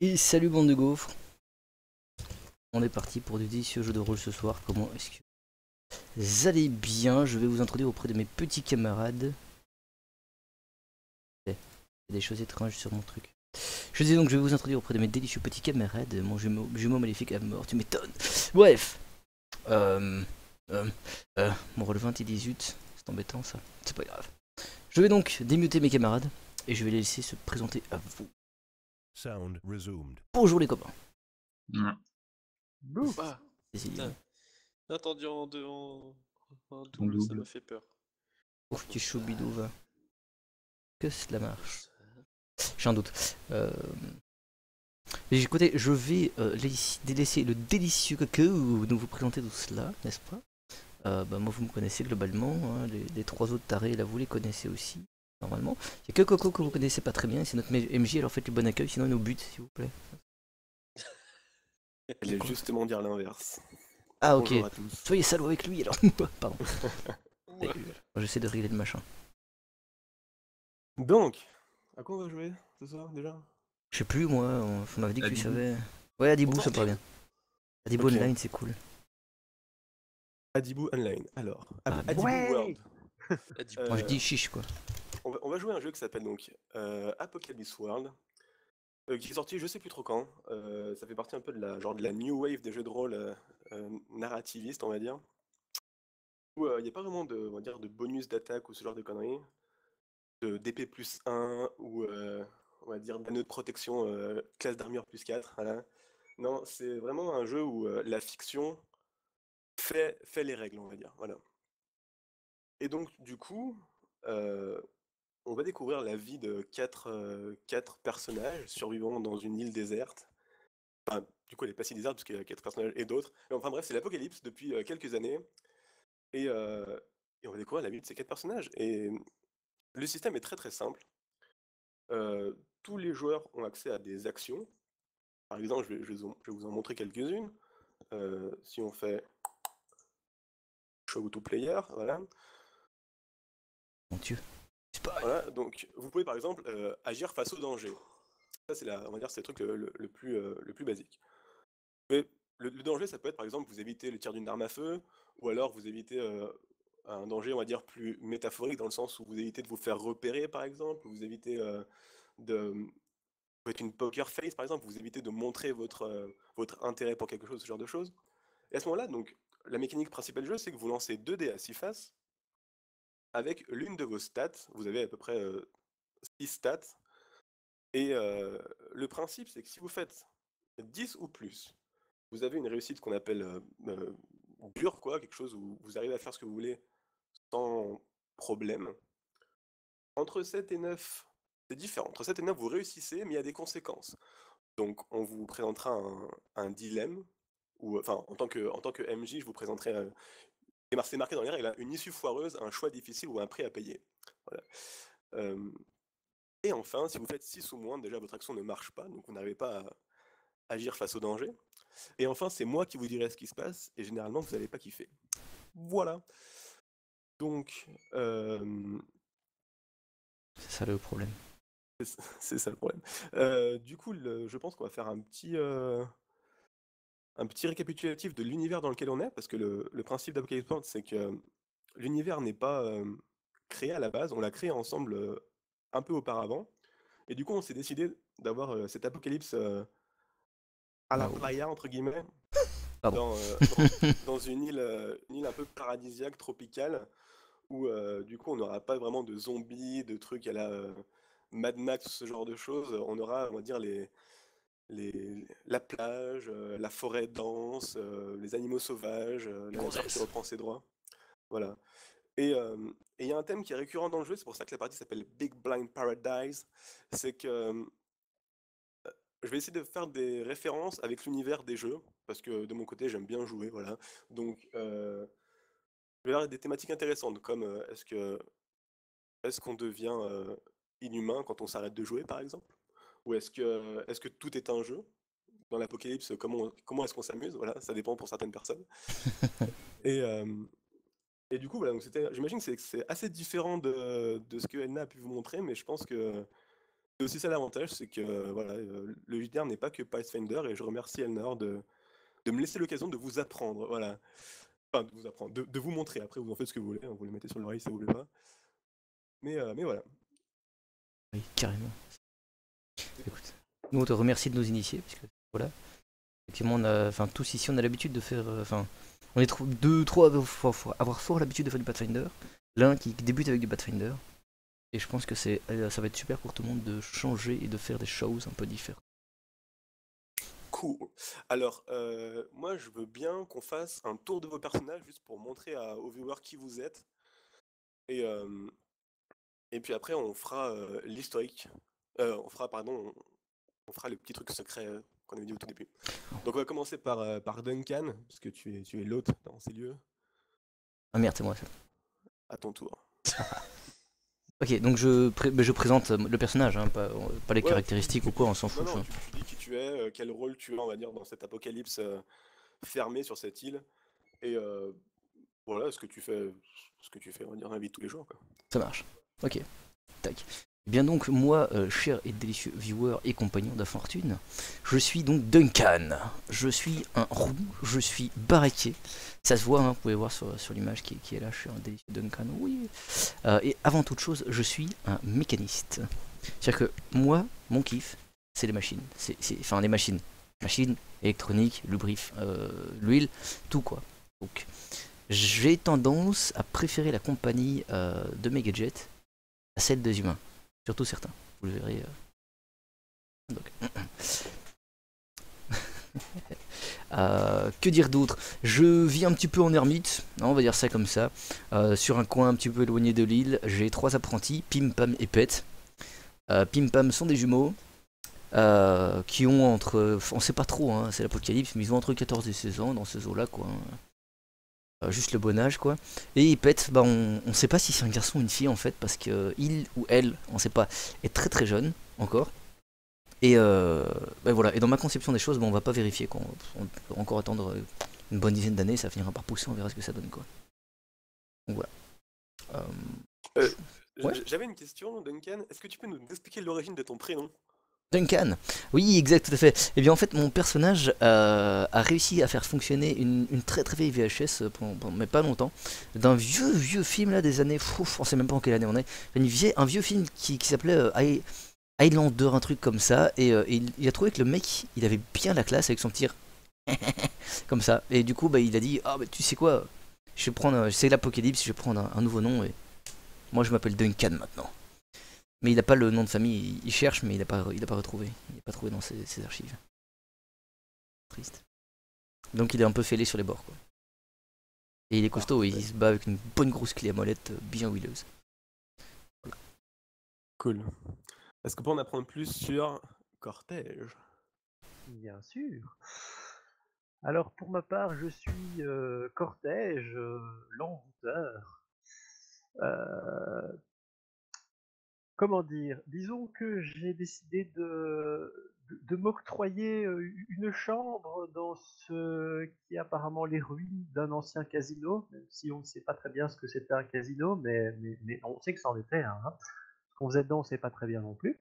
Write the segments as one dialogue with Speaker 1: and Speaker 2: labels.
Speaker 1: Et salut bande de gaufres, on est parti pour du délicieux jeu de rôle ce soir. Comment est-ce que vous allez bien? Je vais vous introduire auprès de mes petits camarades. Il y a des choses étranges sur mon truc. Je disais donc je vais vous introduire auprès de mes délicieux petits camarades. Mon jumeau maléfique à mort, tu m'étonnes. Bref, euh, euh, mon rôle 20 et 18, c'est embêtant ça, c'est pas grave. Je vais donc démuter mes camarades et je vais les laisser se présenter à vous.
Speaker 2: Sound resumed.
Speaker 1: Bonjour les copains.
Speaker 3: Bouf.
Speaker 4: Ah, putain. J'ai entendu en double, ça m'a fait peur.
Speaker 1: Ouf, petit choubidou va. Que cela marche. J'ai un doute. Écoutez, je vais laisser le délicieux coco nous vous présenter tout cela, n'est-ce pas? Moi, vous me connaissez globalement, hein, les trois autres tarés, là, vous les connaissez aussi, normalement. Il n'y a que Coco que vous connaissez pas très bien, c'est notre MJ, alors faites le bon accueil, sinon il nous bute, s'il vous plaît.
Speaker 3: J'allais justement dire l'inverse.
Speaker 1: Ah, ok.
Speaker 3: Bonjour à tous.
Speaker 1: Soyez salaud avec lui, alors. Pardon. J'essaie de régler le machin.
Speaker 3: Donc, à quoi on va jouer ce soir déjà?
Speaker 1: Je sais plus, moi, on m'avait dit que tu
Speaker 5: Adibou.
Speaker 1: savais. Ouais, Adibou, ça paraît bien. Adibou
Speaker 3: Ok.
Speaker 1: Online, c'est cool.
Speaker 3: Adibou Online. Alors, Adibou
Speaker 5: Ouais.
Speaker 3: World.
Speaker 1: Moi, je dis chiche, quoi.
Speaker 3: On va jouer à un jeu qui s'appelle donc Apocalypse World, qui est sorti je sais plus trop quand. Ça fait partie un peu de la new wave des jeux de rôle narrativistes, on va dire. Où il n'y a pas vraiment de, on va dire, de bonus d'attaque ou ce genre de conneries. De DP plus 1 ou on va dire d'anneau de protection classe d'armure plus 4. Voilà. Non, c'est vraiment un jeu où la fiction fait les règles, on va dire. Voilà. Et donc, du coup, on va découvrir la vie de quatre personnages survivant dans une île déserte. Enfin, du coup, elle n'est pas si déserte parce qu'il y a 4 personnages et d'autres. Mais enfin bref, c'est l'apocalypse depuis quelques années. Et, et on va découvrir la vie de ces 4 personnages. Et le système est très très simple. Tous les joueurs ont accès à des actions. Par exemple, je vais vous en montrer quelques-unes. Si on fait Show to Player, voilà.
Speaker 1: Mon dieu.
Speaker 3: Voilà, donc vous pouvez par exemple agir face au danger. Ça c'est on va dire c'est le truc le plus basique. Mais le danger ça peut être par exemple vous évitez le tir d'une arme à feu, ou alors vous évitez un danger on va dire plus métaphorique dans le sens où vous évitez de vous faire repérer par exemple, vous évitez de vous faites une poker face par exemple, vous évitez de montrer votre intérêt pour quelque chose, ce genre de choses. Et à ce moment-là, donc la mécanique principale du jeu c'est que vous lancez 2 dés à 6 faces. Avec l'une de vos stats, vous avez à peu près 6 stats, et le principe c'est que si vous faites 10 ou plus, vous avez une réussite qu'on appelle dure, quoi, quelque chose où vous arrivez à faire ce que vous voulez sans problème. Entre 7 et 9, c'est différent. Entre 7 et 9, vous réussissez, mais il y a des conséquences. Donc on vous présentera un dilemme, ou enfin en tant que MJ, je vous présenterai, c'est marqué dans les règles, hein, une issue foireuse, un choix difficile ou un prix à payer. Voilà. Et enfin, si vous faites 6 ou moins, déjà votre action ne marche pas, donc vous n'arrivez pas à agir face au danger. Et enfin, c'est moi qui vous dirai ce qui se passe, et généralement, vous n'allez pas kiffer. Voilà. Donc,
Speaker 1: C'est ça le problème.
Speaker 3: c'est ça le problème. Du coup, je pense qu'on va faire un petit récapitulatif de l'univers dans lequel on est, parce que le principe d'Apocalypse World, c'est que l'univers n'est pas créé à la base, on l'a créé ensemble un peu auparavant. Et du coup, on s'est décidé d'avoir cet apocalypse à la
Speaker 1: Wow.
Speaker 3: playa, entre guillemets,
Speaker 1: Pardon.
Speaker 3: dans une île un peu paradisiaque, tropicale, où du coup, on n'aura pas vraiment de zombies, de trucs à la Mad Max, ce genre de choses. On aura, on va dire, la plage, la forêt dense, les animaux sauvages, la nature qui reprend ses droits. Voilà. Et il y a un thème qui est récurrent dans le jeu, c'est pour ça que la partie s'appelle Big Blind Paradise. C'est que je vais essayer de faire des références avec l'univers des jeux, parce que de mon côté, j'aime bien jouer, voilà. Donc, je vais avoir des thématiques intéressantes, comme est-ce qu'on devient inhumain quand on s'arrête de jouer, par exemple? Ou est-ce que tout est un jeu? Dans l'apocalypse, comment est-ce qu'on s'amuse? Voilà, ça dépend pour certaines personnes. Et, euh, et du coup, voilà, donc j'imagine que c'est assez différent de ce que Elna a pu vous montrer, mais je pense que c'est aussi ça l'avantage, c'est que voilà, le JDR n'est pas que Pathfinder, et je remercie Elnor de me laisser l'occasion de vous apprendre, voilà. Enfin, de vous apprendre, de vous montrer. Après, vous en faites ce que vous voulez, hein, vous le mettez sur l'oreille si vous voulez pas. Mais voilà.
Speaker 1: Oui, carrément. Écoute, nous on te remercie de nous initier, parce que voilà. Effectivement, enfin tous ici, on a l'habitude de faire, enfin, on est deux, trois à avoir fort l'habitude de faire du Pathfinder. L'un qui débute avec du Pathfinder, et je pense que ça va être super pour tout le monde de changer et de faire des choses un peu différentes.
Speaker 3: Cool. Alors, moi, je veux bien qu'on fasse un tour de vos personnages, juste pour montrer aux viewers qui vous êtes. Et, euh, et puis après, on fera l'historique. On fera le petit truc secret qu'on avait dit au tout début. Donc, on va commencer par Duncan, parce que tu es l'hôte dans ces lieux.
Speaker 1: Ah merde, c'est moi ça.
Speaker 3: À ton tour.
Speaker 1: Ok, donc je présente le personnage, hein, pas les
Speaker 3: Ouais,
Speaker 1: caractéristiques ou quoi, on s'en
Speaker 3: non,
Speaker 1: fout.
Speaker 3: non,
Speaker 1: Ça.
Speaker 3: tu dis qui tu es, quel rôle tu as, on va dire, dans cet apocalypse fermé sur cette île. Et voilà, ce que tu fais, on va dire, dans la vie de tous les jours, quoi.
Speaker 1: Ça marche. Ok, tac. Bien donc, moi, cher et délicieux viewer et compagnon d'infortune, je suis donc Duncan. Je suis un roux, je suis baraqué. Ça se voit, hein, vous pouvez voir sur l'image qui est là, je suis un délicieux Duncan, oui. Et avant toute chose, je suis un mécaniste. C'est-à-dire que moi, mon kiff, c'est les machines. Enfin, les machines. Machines, électronique, l'huile, tout quoi. Donc, j'ai tendance à préférer la compagnie de mes gadgets à celle des humains. Surtout certains. Vous le verrez. Donc. Que dire d'autre? Je vis un petit peu en ermite, on va dire ça comme ça. Sur un coin un petit peu éloigné de l'île, j'ai 3 apprentis, Pim, Pam et Pet. Pim Pam sont des jumeaux qui ont entre. On sait pas trop, hein, c'est l'apocalypse, mais ils ont entre 14 et 16 ans dans ces eaux-là, quoi. Juste le bon âge, quoi. Et Pet, bah, on sait pas si c'est un garçon ou une fille en fait, parce que il ou elle, on sait pas, est très très jeune encore. Et bah voilà. Et dans ma conception des choses, bon, on va pas vérifier, quoi. On peut encore attendre une bonne dizaine d'années, ça finira par pousser, on verra ce que ça donne, quoi. Donc voilà.
Speaker 3: Euh,
Speaker 1: Ouais.
Speaker 3: J'avais une question, Duncan. Est-ce que tu peux nous expliquer l'origine de ton prénom?
Speaker 1: Duncan, oui, exact, tout à fait. Et bien en fait, mon personnage a réussi à faire fonctionner une très très vieille VHS, mais pas longtemps, d'un vieux film là des années, on sait même pas en quelle année on est, un vieux film qui s'appelait Highlander, un truc comme ça, et il a trouvé que le mec, il avait bien la classe avec son tir, comme ça, et du coup, bah, il a dit, ah bah tu sais quoi, je vais prendre, c'est l'apocalypse, je vais prendre un nouveau nom, et moi je m'appelle Duncan maintenant. Mais il n'a pas le nom de famille, il cherche, mais il n'a pas retrouvé. Il n'a pas trouvé dans ses archives. Triste. Donc il est un peu fêlé sur les bords, quoi. Et il est costaud, et il se bat avec une bonne grosse clé à molette bien huileuse. Voilà.
Speaker 3: Cool. Est-ce qu'on peut en apprendre plus sur Cortège?
Speaker 5: Bien sûr. Alors pour ma part, je suis Cortège, l'envoûteur. Comment dire? Disons que j'ai décidé de m'octroyer une chambre dans ce qui est apparemment les ruines d'un ancien casino, même si on ne sait pas très bien ce que c'était un casino, mais on sait que c'en était un. Hein. Ce qu'on faisait dedans, on ne sait pas très bien non plus.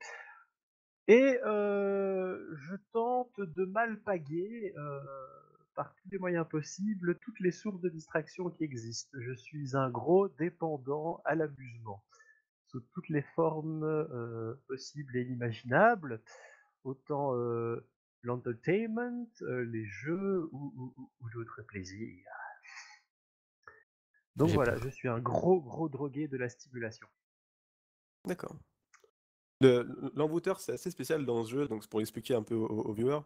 Speaker 5: Et je tente de malpaguer par tous les moyens possibles toutes les sources de distraction qui existent. Je suis un gros dépendant à l'amusement, sous toutes les formes possibles et inimaginables, autant l'entertainment, les jeux ou d'autres plaisirs. Donc
Speaker 1: J'ai
Speaker 5: voilà,
Speaker 1: peur.
Speaker 5: je suis un gros drogué de la stimulation.
Speaker 3: D'accord. L'envoûteur, c'est assez spécial dans ce jeu, donc c'est pour expliquer un peu aux viewers.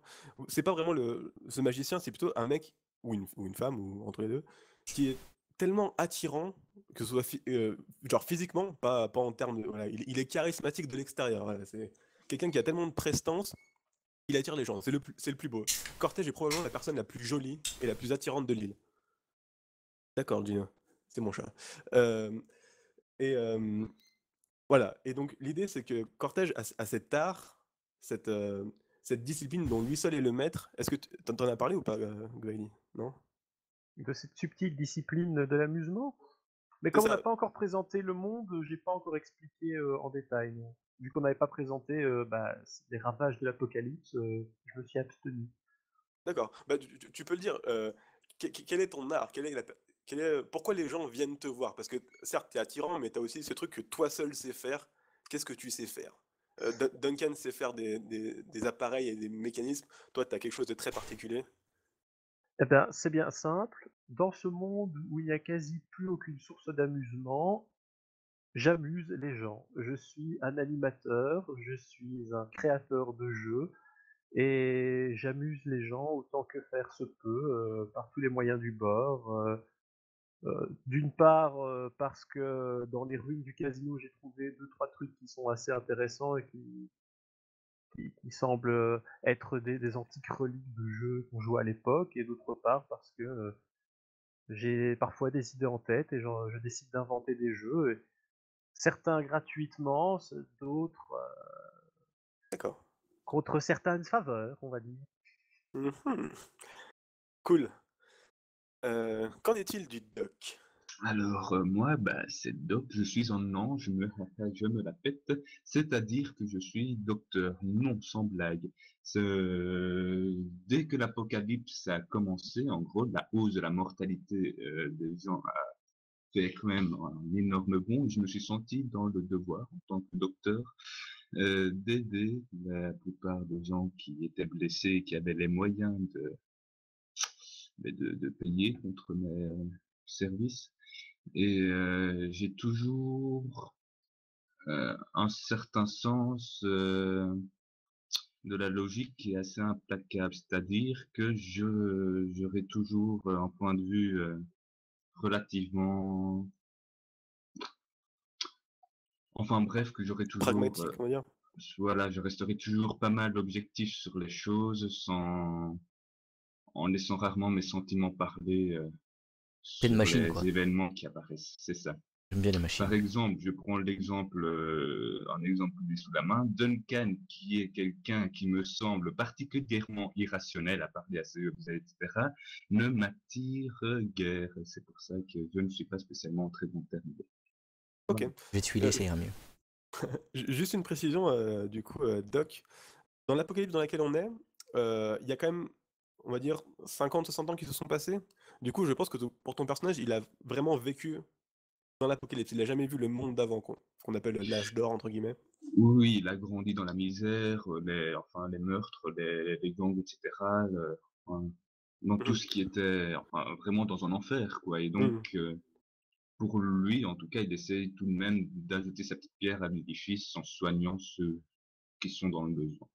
Speaker 3: C'est pas vraiment ce magicien, c'est plutôt un mec, ou une femme, ou entre les deux, qui est tellement attirant, que ce soit genre physiquement, pas en termes de. Voilà, il est charismatique de l'extérieur. Voilà, c'est quelqu'un qui a tellement de prestance, il attire les gens. C'est le plus beau. Cortège est probablement la personne la plus jolie et la plus attirante de l'île. D'accord, Gina, c'est mon chat. Euh, et, Voilà, et donc l'idée c'est que Cortège a cet art, cette, euh, cette discipline dont lui seul est le maître. Est-ce que t'en as parlé ou pas, Gwaili? Non?
Speaker 5: De cette subtile discipline de l'amusement. Mais
Speaker 3: C'est
Speaker 5: comme on n'a
Speaker 3: ça.
Speaker 5: pas encore présenté le monde, j'ai pas encore expliqué en détail. Non. vu qu'on n'avait pas présenté les ravages de l'apocalypse, je me suis abstenu.
Speaker 3: D'accord. Bah, tu peux le dire. Quel est ton art? Pourquoi les gens viennent te voir? Parce que certes, tu es attirant, mais tu as aussi ce truc que toi seul sais faire. Qu'est-ce que tu sais faire? Duncan sait faire des appareils et des mécanismes. Toi, tu as quelque chose de très particulier.
Speaker 5: Eh ben, c'est bien simple. Dans ce monde où il n'y a quasi plus aucune source d'amusement, j'amuse les gens. Je suis un animateur, je suis un créateur de jeux, et j'amuse les gens autant que faire se peut, par tous les moyens du bord. D'une part, parce que dans les ruines du casino, j'ai trouvé deux trois trucs qui sont assez intéressants et qui semblent être des antiques reliques de jeux qu'on jouait à l'époque, et d'autre part parce que j'ai parfois des idées en tête et je décide d'inventer des jeux, et certains gratuitement, d'autres
Speaker 3: D'accord.
Speaker 5: contre certaines faveurs, on va dire.
Speaker 3: Mhm. Cool. Qu'en est-il du doc?
Speaker 6: Alors, moi, c'est Doc, je suis un ange, je me la pète, c'est-à-dire que je suis docteur, non, sans blague. Dès que l'apocalypse a commencé, en gros, la hausse de la mortalité des gens a fait quand même un énorme bond. Je me suis senti dans le devoir, en tant que docteur, d'aider la plupart des gens qui étaient blessés, qui avaient les moyens de payer contre mes services. Et j'ai toujours un certain sens de la logique qui est assez implacable, c'est-à-dire que j'aurai toujours un point de vue relativement, enfin bref, que j'aurai toujours,
Speaker 3: Pragmatique, on va dire.
Speaker 6: voilà, je resterai toujours pas mal objectif sur les choses, en laissant rarement mes sentiments parler
Speaker 1: T'es une
Speaker 6: sur
Speaker 1: machine,
Speaker 6: les
Speaker 1: quoi.
Speaker 6: événements qui apparaissent. C'est ça.
Speaker 1: J'aime bien les machines.
Speaker 6: Par exemple, je prends un exemple que j'ai sous la main, Duncan, qui est quelqu'un qui me semble particulièrement irrationnel à parler à ses objets, etc., ne m'attire guère. C'est pour ça que je ne suis pas spécialement en très bon terme.
Speaker 3: Ok.
Speaker 6: Voilà.
Speaker 1: Je vais te huiler, ça ira mieux.
Speaker 3: Juste une précision, du coup, Doc. Dans l'apocalypse dans laquelle on est, il y a quand même, on va dire, 50-60 ans qui se sont passés. Du coup, je pense que pour ton personnage, il a vraiment vécu dans l'apocalypse. Il n'a jamais vu le monde d'avant, qu'on appelle l'âge d'or, entre guillemets.
Speaker 6: Oui, il a grandi dans la misère, les meurtres, les gangs, etc. Enfin, dans tout
Speaker 3: Mhm.
Speaker 6: ce qui était, enfin, vraiment dans un enfer, quoi. Et donc,
Speaker 3: Mhm.
Speaker 6: pour lui, en tout cas, il essaie tout de même d'ajouter sa petite pierre à l'édifice en soignant ceux qui sont dans le besoin.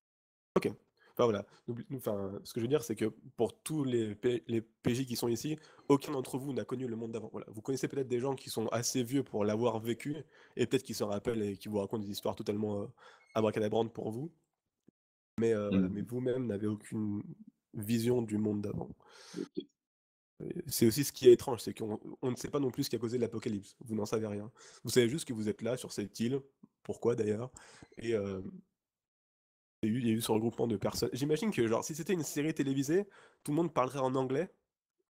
Speaker 3: Ok. Enfin voilà. Enfin, ce que je veux dire, c'est que pour tous les PJ qui sont ici, aucun d'entre vous n'a connu le monde d'avant. Voilà. Vous connaissez peut-être des gens qui sont assez vieux pour l'avoir vécu, et peut-être qu'ils s'en rappellent et qui vous racontent des histoires totalement abracadabrantes pour vous. Mais voilà. Mais
Speaker 6: Mhm.
Speaker 3: vous-même n'avez aucune vision du monde d'avant.
Speaker 6: Ok.
Speaker 3: C'est aussi ce qui est étrange, c'est qu'on ne sait pas non plus ce qui a causé l'apocalypse. Vous n'en savez rien. Vous savez juste que vous êtes là, sur cette île. Pourquoi d'ailleurs? Et il y a eu ce regroupement de personnes. J'imagine que genre si c'était une série télévisée, tout le monde parlerait en anglais,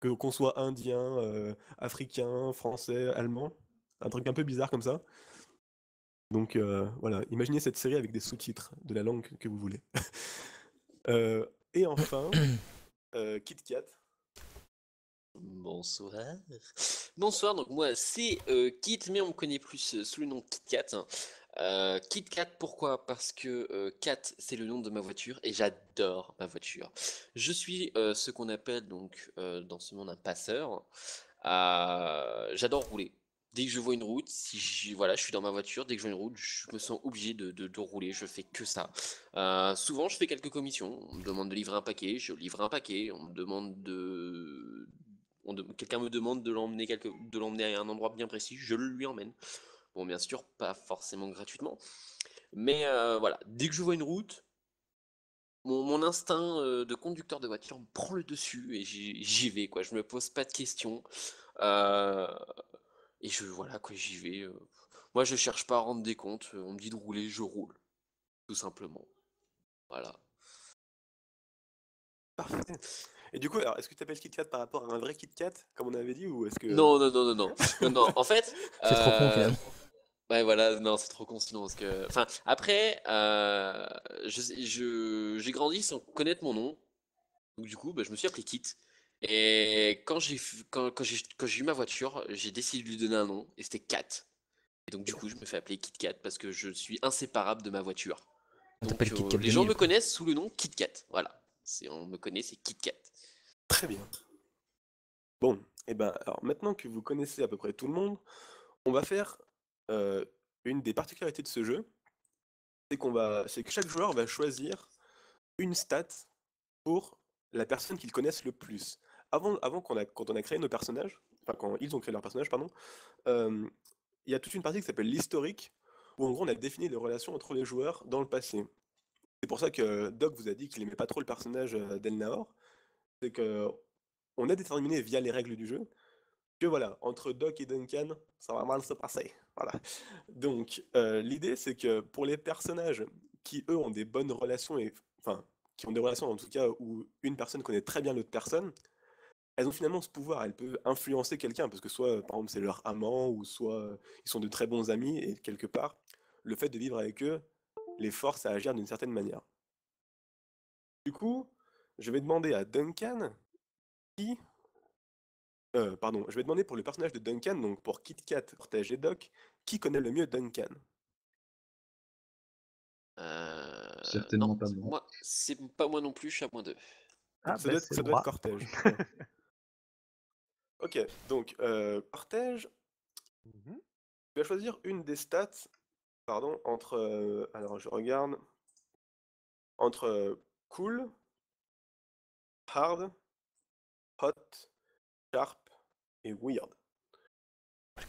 Speaker 3: qu'on soit indien, africain, français, allemand, un truc un peu bizarre comme ça. Donc voilà, imaginez cette série avec des sous-titres de la langue que vous voulez. Et enfin, Kit Kat.
Speaker 4: Bonsoir. Bonsoir, donc moi c'est Kit, mais on me connaît plus sous le nom de Kit Kat, hein. Kit Kat, pourquoi? Parce que Kat, c'est le nom de ma voiture et j'adore ma voiture. Je suis ce qu'on appelle donc dans ce monde un passeur. J'adore rouler. Dès que je vois une route, voilà, je suis dans ma voiture, dès que je vois une route, je me sens obligé de rouler, je fais que ça. Souvent, je fais quelques commissions. On me demande de livrer un paquet, je livre un paquet. On me demande quelqu'un me demande de l'emmener à un endroit bien précis, je le lui emmène. Bon, bien sûr, pas forcément gratuitement, mais voilà, dès que je vois une route, mon instinct de conducteur de voiture me prend le dessus et j'y vais, quoi. Je me pose pas de questions. Euh, et voilà, quoi, j'y vais. Moi, je cherche pas à rendre des comptes. On me dit de rouler, je roule. Tout simplement. Voilà.
Speaker 3: Parfait. Et du coup, alors, est-ce que tu t'appelles Kit Kat par rapport à un vrai Kit Kat, comme on avait dit, ou est-ce que...
Speaker 4: Non, non, non, non, non. Non, non. En fait,
Speaker 1: C'est trop con, finalement.
Speaker 4: Ouais, voilà, non, c'est trop con sinon parce que. Enfin, après, j'ai grandi sans connaître mon nom, donc du coup, bah, je me suis appelé Kit. Et quand j'ai eu ma voiture, j'ai décidé de lui donner un nom et c'était Cat. Et donc du coup, je me fais appeler Kit Kat parce que je suis inséparable de ma voiture.
Speaker 1: On
Speaker 4: Donc
Speaker 1: t'appelle Kit Kat
Speaker 4: les
Speaker 1: Bunny
Speaker 4: gens
Speaker 1: du
Speaker 4: me
Speaker 1: coup.
Speaker 4: connaissent sous le nom Kit Kat. Voilà, on me connaît, c'est Kit Kat.
Speaker 3: Très bien. Bon, et ben alors maintenant que vous connaissez à peu près tout le monde, on va faire une des particularités de ce jeu, c'est que chaque joueur va choisir une stat pour la personne qu'ils connaissent le plus. Avant quand on a créé nos personnages, enfin quand ils ont créé leurs personnages, pardon, euh, il y a toute une partie qui s'appelle l'historique, où en gros on a défini les relations entre les joueurs dans le passé. C'est pour ça que Doc vous a dit qu'il aimait pas trop le personnage d'Elnaor, c'est que on a déterminé via les règles du jeu que voilà, entre Doc et Duncan, ça va mal se passer. Voilà. Donc, l'idée, c'est que pour les personnages qui, eux, ont des bonnes relations, enfin, qui ont des relations en tout cas où une personne connaît très bien l'autre personne, elles ont finalement ce pouvoir, elles peuvent influencer quelqu'un, parce que soit, par exemple, c'est leur amant, ou soit ils sont de très bons amis, et quelque part, le fait de vivre avec eux les force à agir d'une certaine manière. Du coup, je vais demander à Duncan qui pardon, je vais demander pour le personnage de Duncan, donc pour Kit Kat, Cortège et Doc, qui connaît le mieux Duncan?
Speaker 4: Non,
Speaker 6: Certainement pas moi.
Speaker 4: moi, c'est pas moi non plus, je suis à moins 2.
Speaker 5: Ah,
Speaker 3: Ça
Speaker 5: ben
Speaker 3: doit être,
Speaker 5: c'est
Speaker 3: ça doit être
Speaker 5: moi.
Speaker 3: Cortège. Ouais. Ok, donc Cortège,
Speaker 5: Mhm.
Speaker 3: tu vas choisir une des stats, pardon, entre, alors je regarde, entre cool, hard, hot, sharp et weird.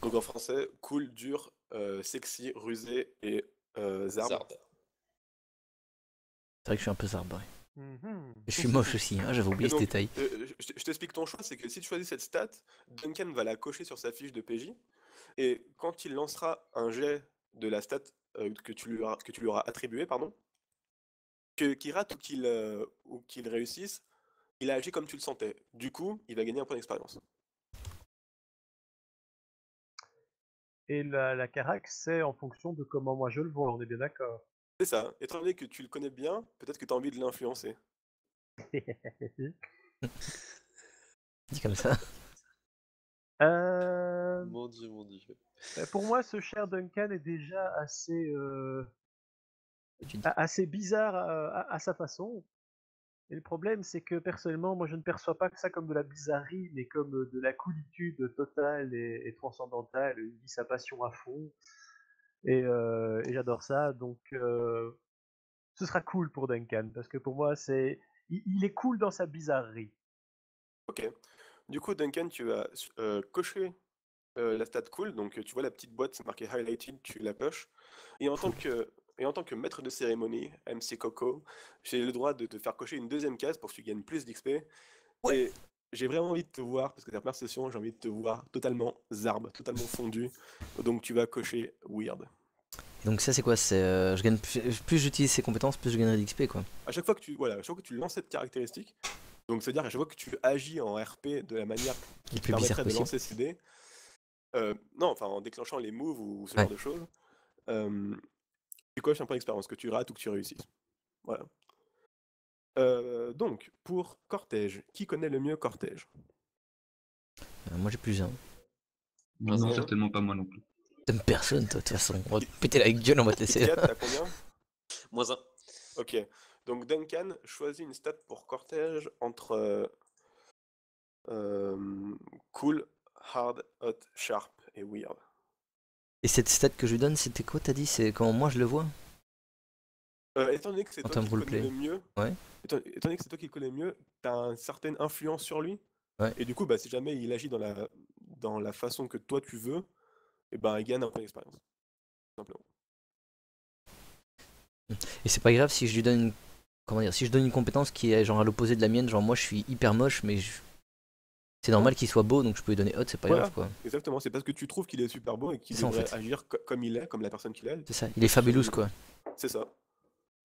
Speaker 3: Donc en français, cool, dur, sexy, rusé et zarbe.
Speaker 4: Zard.
Speaker 1: C'est vrai que je suis un peu zarbe. Ouais.
Speaker 5: Mhm.
Speaker 1: Et je suis moche aussi, hein, j'avais
Speaker 3: Et
Speaker 1: oublié ce
Speaker 3: donc,
Speaker 1: détail.
Speaker 3: je t'explique ton choix, c'est que si tu choisis cette stat, Duncan va la cocher sur sa fiche de PJ, et quand il lancera un jet de la stat que tu lui auras attribuée, pardon, qu'il rate ou qu'il réussisse, il a agi comme tu le sentais. Du coup, il va gagner un point d'expérience.
Speaker 5: Et la carac, c'est en fonction de comment moi je le vois, on est bien d'accord.
Speaker 3: C'est ça. Étant donné que tu le connais bien, peut-être que tu as envie de l'influencer.
Speaker 1: Dit comme ça.
Speaker 5: Euh,
Speaker 4: Mon dieu, mon dieu.
Speaker 5: pour moi, ce cher Duncan est déjà assez,
Speaker 1: Tu dis.
Speaker 5: assez bizarre à sa façon. Et le problème, c'est que personnellement, moi, je ne perçois pas que ça comme de la bizarrerie, mais comme de la coolitude totale et transcendantale. Il vit sa passion à fond, et j'adore ça. Donc, ce sera cool pour Duncan, parce que pour moi, il est cool dans sa bizarrerie.
Speaker 3: Ok. Du coup, Duncan, tu vas cocher la stat cool, donc tu vois la petite boîte, c'est marqué highlighted, tu la coches. Et en tant que maître de cérémonie, MC Coco, j'ai le droit de te faire cocher une deuxième case pour que tu gagnes plus d'XP.
Speaker 1: Ouais.
Speaker 3: Et j'ai vraiment envie de te voir, parce que c'est la première session, j'ai envie de te voir totalement zarbe, totalement fondu. Donc tu vas cocher weird.
Speaker 1: Et donc ça c'est quoi? C'est je gagne plus j'utilise ces compétences, plus je gagnerai d'XP quoi.
Speaker 3: À chaque fois que à chaque fois que tu lances cette caractéristique, donc c'est-à-dire à chaque fois que tu agis en RP de la manière qui
Speaker 1: Le
Speaker 3: te
Speaker 1: plus bizarre
Speaker 3: permettrait de
Speaker 1: possible.
Speaker 3: lancer ces dés, non, enfin en déclenchant les moves ou ce
Speaker 1: Ouais.
Speaker 3: genre de choses, euh, tu coches un point d'expérience, que tu rates ou que tu réussisses. Voilà. Donc, pour Cortège, qui connaît le mieux Cortège?
Speaker 1: Moi j'ai plus un.
Speaker 6: Non,
Speaker 3: Zéro.
Speaker 6: certainement pas moi non plus.
Speaker 1: T'aimes personne toi de toute façon. On va te péter la gueule, on va te laisser.
Speaker 3: Kit Kat, t'as combien?
Speaker 4: Moins 1.
Speaker 3: Ok. Donc Duncan choisit une stat pour Cortège entre cool, hard, hot, sharp et weird.
Speaker 1: Et cette stat que je lui donne, c'était quoi t'as dit? C'est comment moi je le vois?
Speaker 3: Étant donné que c'est
Speaker 1: En
Speaker 3: toi
Speaker 1: termes
Speaker 3: qui
Speaker 1: de
Speaker 3: le connais
Speaker 1: roleplay.
Speaker 3: le mieux,
Speaker 1: Ouais.
Speaker 3: étant donné que c'est toi qui le connais le mieux, t'as une certaine influence sur lui.
Speaker 1: Ouais.
Speaker 3: Et du coup, bah, si jamais il agit dans la façon que toi tu veux, et ben il gagne un point d'expérience. Tout simplement.
Speaker 1: Et c'est pas grave si je lui donne une... Comment dire? Si je donne une compétence qui est genre à l'opposé de la mienne, genre moi je suis hyper moche mais c'est normal qu'il soit beau donc je peux lui donner hot, c'est pas
Speaker 3: Voilà,
Speaker 1: grave quoi.
Speaker 3: exactement. C'est parce que tu trouves qu'il est super beau et qu'il
Speaker 1: C'est ça, en
Speaker 3: devrait
Speaker 1: fait.
Speaker 3: agir comme il est, comme la personne qu'il est.
Speaker 1: C'est ça, il est fabulous quoi.
Speaker 3: C'est ça.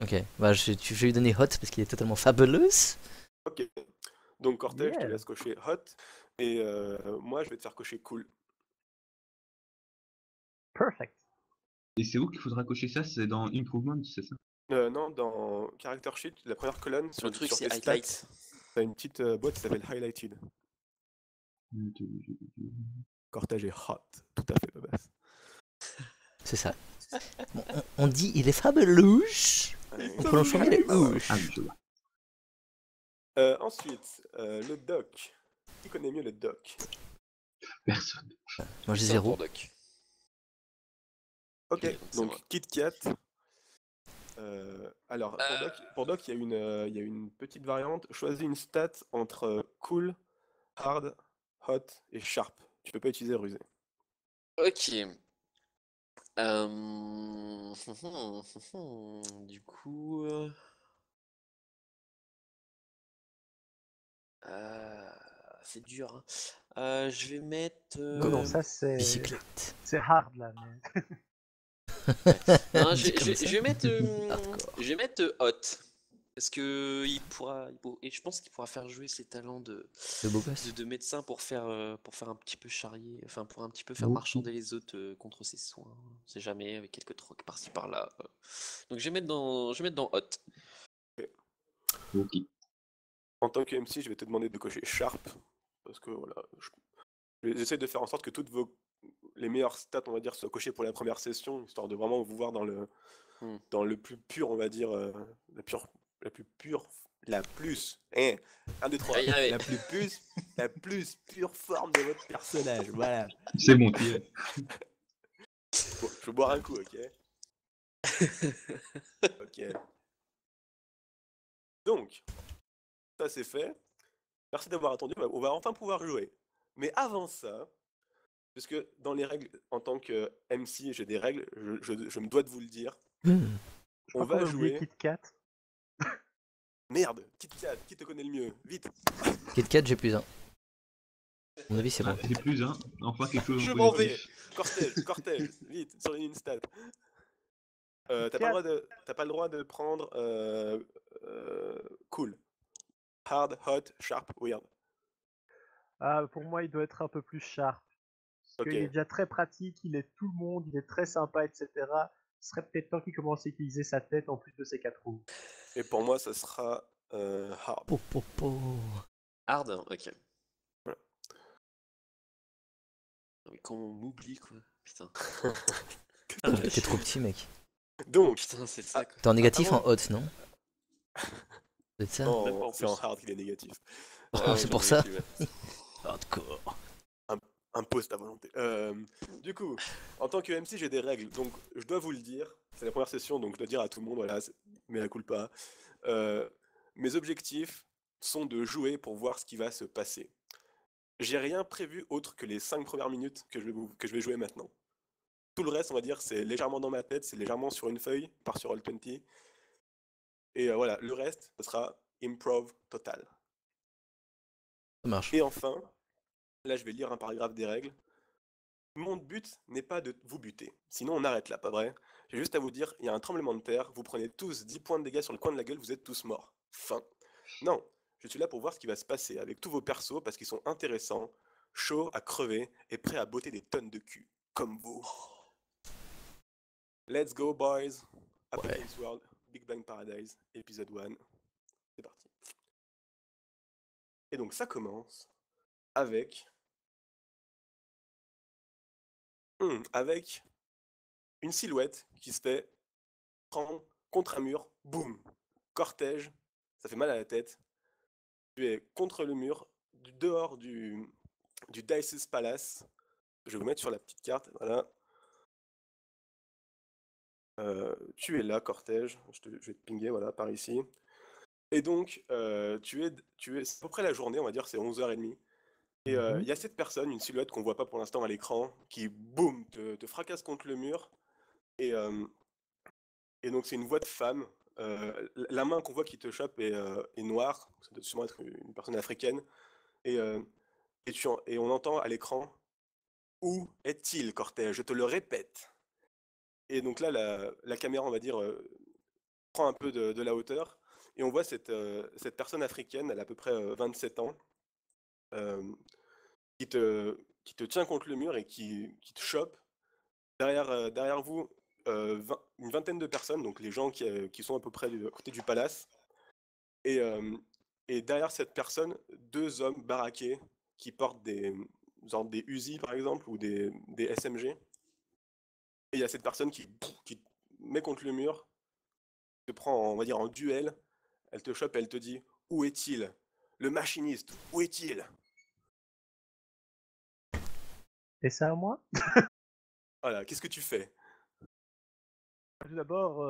Speaker 1: Ok, bah je vais lui donner hot parce qu'il est totalement fabulous.
Speaker 3: Ok. Donc Cortège, je te
Speaker 5: Yeah.
Speaker 3: laisse cocher hot. Et moi, je vais te faire cocher cool.
Speaker 5: Perfect.
Speaker 6: Et c'est où qu'il faudra cocher ça? C'est dans Improvement, c'est ça?
Speaker 3: Non, dans Character Sheet, la première colonne,
Speaker 4: Le truc,
Speaker 3: sur
Speaker 4: c'est
Speaker 3: tes
Speaker 4: highlight.
Speaker 3: stats, t'as une petite boîte qui s'appelle Highlighted. Cortège est hot, tout à fait, Babas.
Speaker 1: C'est ça. Bon, on dit il est fabuleux.
Speaker 3: Ouais.
Speaker 1: On prononce jamais les ouches.
Speaker 6: Ah oui, je vois.
Speaker 3: Ensuite, le doc. Qui connaît mieux le doc?
Speaker 6: Personne.
Speaker 1: Moi j'ai
Speaker 4: C'est un
Speaker 1: zéro.
Speaker 4: pour Doc.
Speaker 3: Ok,
Speaker 4: Ok, c'est
Speaker 3: donc
Speaker 4: moi.
Speaker 3: Kit Kat. Alors, pour doc, il y a une petite variante. Choisis une stat entre cool, hard, hot et sharp. Tu peux pas utiliser rusé.
Speaker 4: Ok. Du coup, c'est dur, hein. Je vais mettre.
Speaker 5: Non, ça c'est
Speaker 1: Bicyclette.
Speaker 5: c'est hard là. Mais...
Speaker 4: Non,
Speaker 1: Dit comme ça.
Speaker 4: je vais mettre.
Speaker 1: Hardcore.
Speaker 4: Je vais mettre hot. Parce que et je pense qu'il pourra faire jouer ses talents
Speaker 1: Le beau gosse.
Speaker 4: de médecin pour faire un petit peu charrier, enfin pour un petit peu faire
Speaker 6: Ok.
Speaker 4: marchander les autres contre ses soins. On sait jamais, avec quelques trocs par-ci par-là. Donc je vais mettre dans hot.
Speaker 6: Ok.
Speaker 3: En tant que MC, je vais te demander de cocher sharp. Parce que voilà, j'essaie de faire en sorte que les meilleures stats, on va dire, soient cochées pour la première session, histoire de vraiment vous voir dans le plus pur, on va dire, la plus pure, la plus, 1, 2, 3,
Speaker 4: Allez, allez.
Speaker 3: la plus pure forme de votre personnage, voilà.
Speaker 6: C'est bon, tu y es.
Speaker 3: Bon, je vais boire un coup, ok? Ok. Donc, ça c'est fait. Merci d'avoir attendu, on va enfin pouvoir jouer. Mais avant ça, puisque dans les règles, en tant que MC, j'ai des règles, je me dois de vous le dire.
Speaker 1: Hmm.
Speaker 5: Je
Speaker 3: On
Speaker 5: crois qu'on
Speaker 3: va
Speaker 5: a oublié
Speaker 3: jouer.
Speaker 5: Kit Kat.
Speaker 3: Merde, Kit Kat, qui te connaît le mieux? Vite.
Speaker 1: Kit Kat, j'ai plus un. À mon avis, c'est
Speaker 6: Ah,
Speaker 1: bon.
Speaker 6: j'ai plus, hein. Enfin, quelque chose
Speaker 3: Je
Speaker 6: en
Speaker 3: m'en
Speaker 6: positif.
Speaker 3: vais. Cortège, vite, sur une stat. T'as
Speaker 5: Kat.
Speaker 3: pas le droit de prendre cool, hard, hot, sharp, weird.
Speaker 5: Ah, pour moi, il doit être un peu plus sharp. Parce
Speaker 3: Ok.
Speaker 5: qu'il est déjà très pratique, il est tout le monde, il est très sympa, etc. Ce serait peut-être temps qu'il commence à utiliser sa tête en plus de ses 4 roues.
Speaker 3: Et pour moi, ça sera hard.
Speaker 1: Po, po, po.
Speaker 4: Hard, hein, ok.
Speaker 3: Voilà.
Speaker 4: Non, mais comment on m'oublie quoi. Putain.
Speaker 1: T'es trop petit, mec.
Speaker 3: Donc,
Speaker 4: Putain, c'est ça quoi.
Speaker 1: T'es en négatif
Speaker 3: avant-
Speaker 1: en hot, non? C'est ça?
Speaker 3: non,
Speaker 4: Même pas en
Speaker 3: c'est en
Speaker 4: plus.
Speaker 3: hard qu'il est négatif.
Speaker 1: Ah, c'est pour ça.
Speaker 4: Ouais.
Speaker 1: Hardcore.
Speaker 3: Impose ta volonté. Du coup, en tant que MC, j'ai des règles. Donc, je dois vous le dire. C'est la première session, donc je dois dire à tout le monde, voilà, mais la culpa. Mes objectifs sont de jouer pour voir ce qui va se passer. J'ai rien prévu autre que les 5 premières minutes que je vais jouer maintenant. Tout le reste, on va dire, c'est légèrement dans ma tête, c'est légèrement sur une feuille, par sur Roll20. Et voilà, le reste, ce sera improv total.
Speaker 1: Ça marche.
Speaker 3: Et enfin, là, je vais lire un paragraphe des règles. Mon but n'est pas de vous buter, sinon on arrête là, pas vrai? J'ai juste à vous dire, il y a un tremblement de terre, vous prenez tous 10 points de dégâts sur le coin de la gueule, vous êtes tous morts. Fin. Non, je suis là pour voir ce qui va se passer avec tous vos persos parce qu'ils sont intéressants, chauds à crever et prêts à botter des tonnes de cul, comme vous. Let's go boys, Apocalypse World, Big Bang Paradise, épisode 1. C'est parti. Et donc ça commence avec une silhouette qui se fait prendre contre un mur, boum, cortège, ça fait mal à la tête. Tu es contre le mur, dehors du Dice's Palace. Je vais vous mettre sur la petite carte, voilà. Tu es là, cortège, je vais te pinguer, voilà, par ici. Et donc, c'est à peu près la journée, on va dire, c'est 11h30. Et il y a cette personne, une silhouette qu'on voit pas pour l'instant à l'écran, qui, boum, te fracasse contre le mur. Et donc, c'est une voix de femme. La main qu'on voit qui te chope est noire. Ça doit sûrement être une personne africaine. Et on entend à l'écran « Où est-il, cortège? Je te le répète !» Et donc là, la caméra, on va dire, prend un peu de la hauteur. Et on voit cette personne africaine, elle a à peu près 27 ans, qui te tient contre le mur et qui te chope. Derrière vous, une vingtaine de personnes, donc les gens qui sont à peu près à côté du palace. Et, et derrière cette personne, deux hommes baraqués qui portent genre des Uzi par exemple ou des SMG. Et il y a cette personne qui te met contre le mur, te prend, on va dire, en duel. Elle te chope et elle te dit: Où est-il? Le machiniste, où est-il?
Speaker 5: Et ça à moi?
Speaker 3: Voilà, qu'est-ce que tu fais?
Speaker 5: Tout d'abord,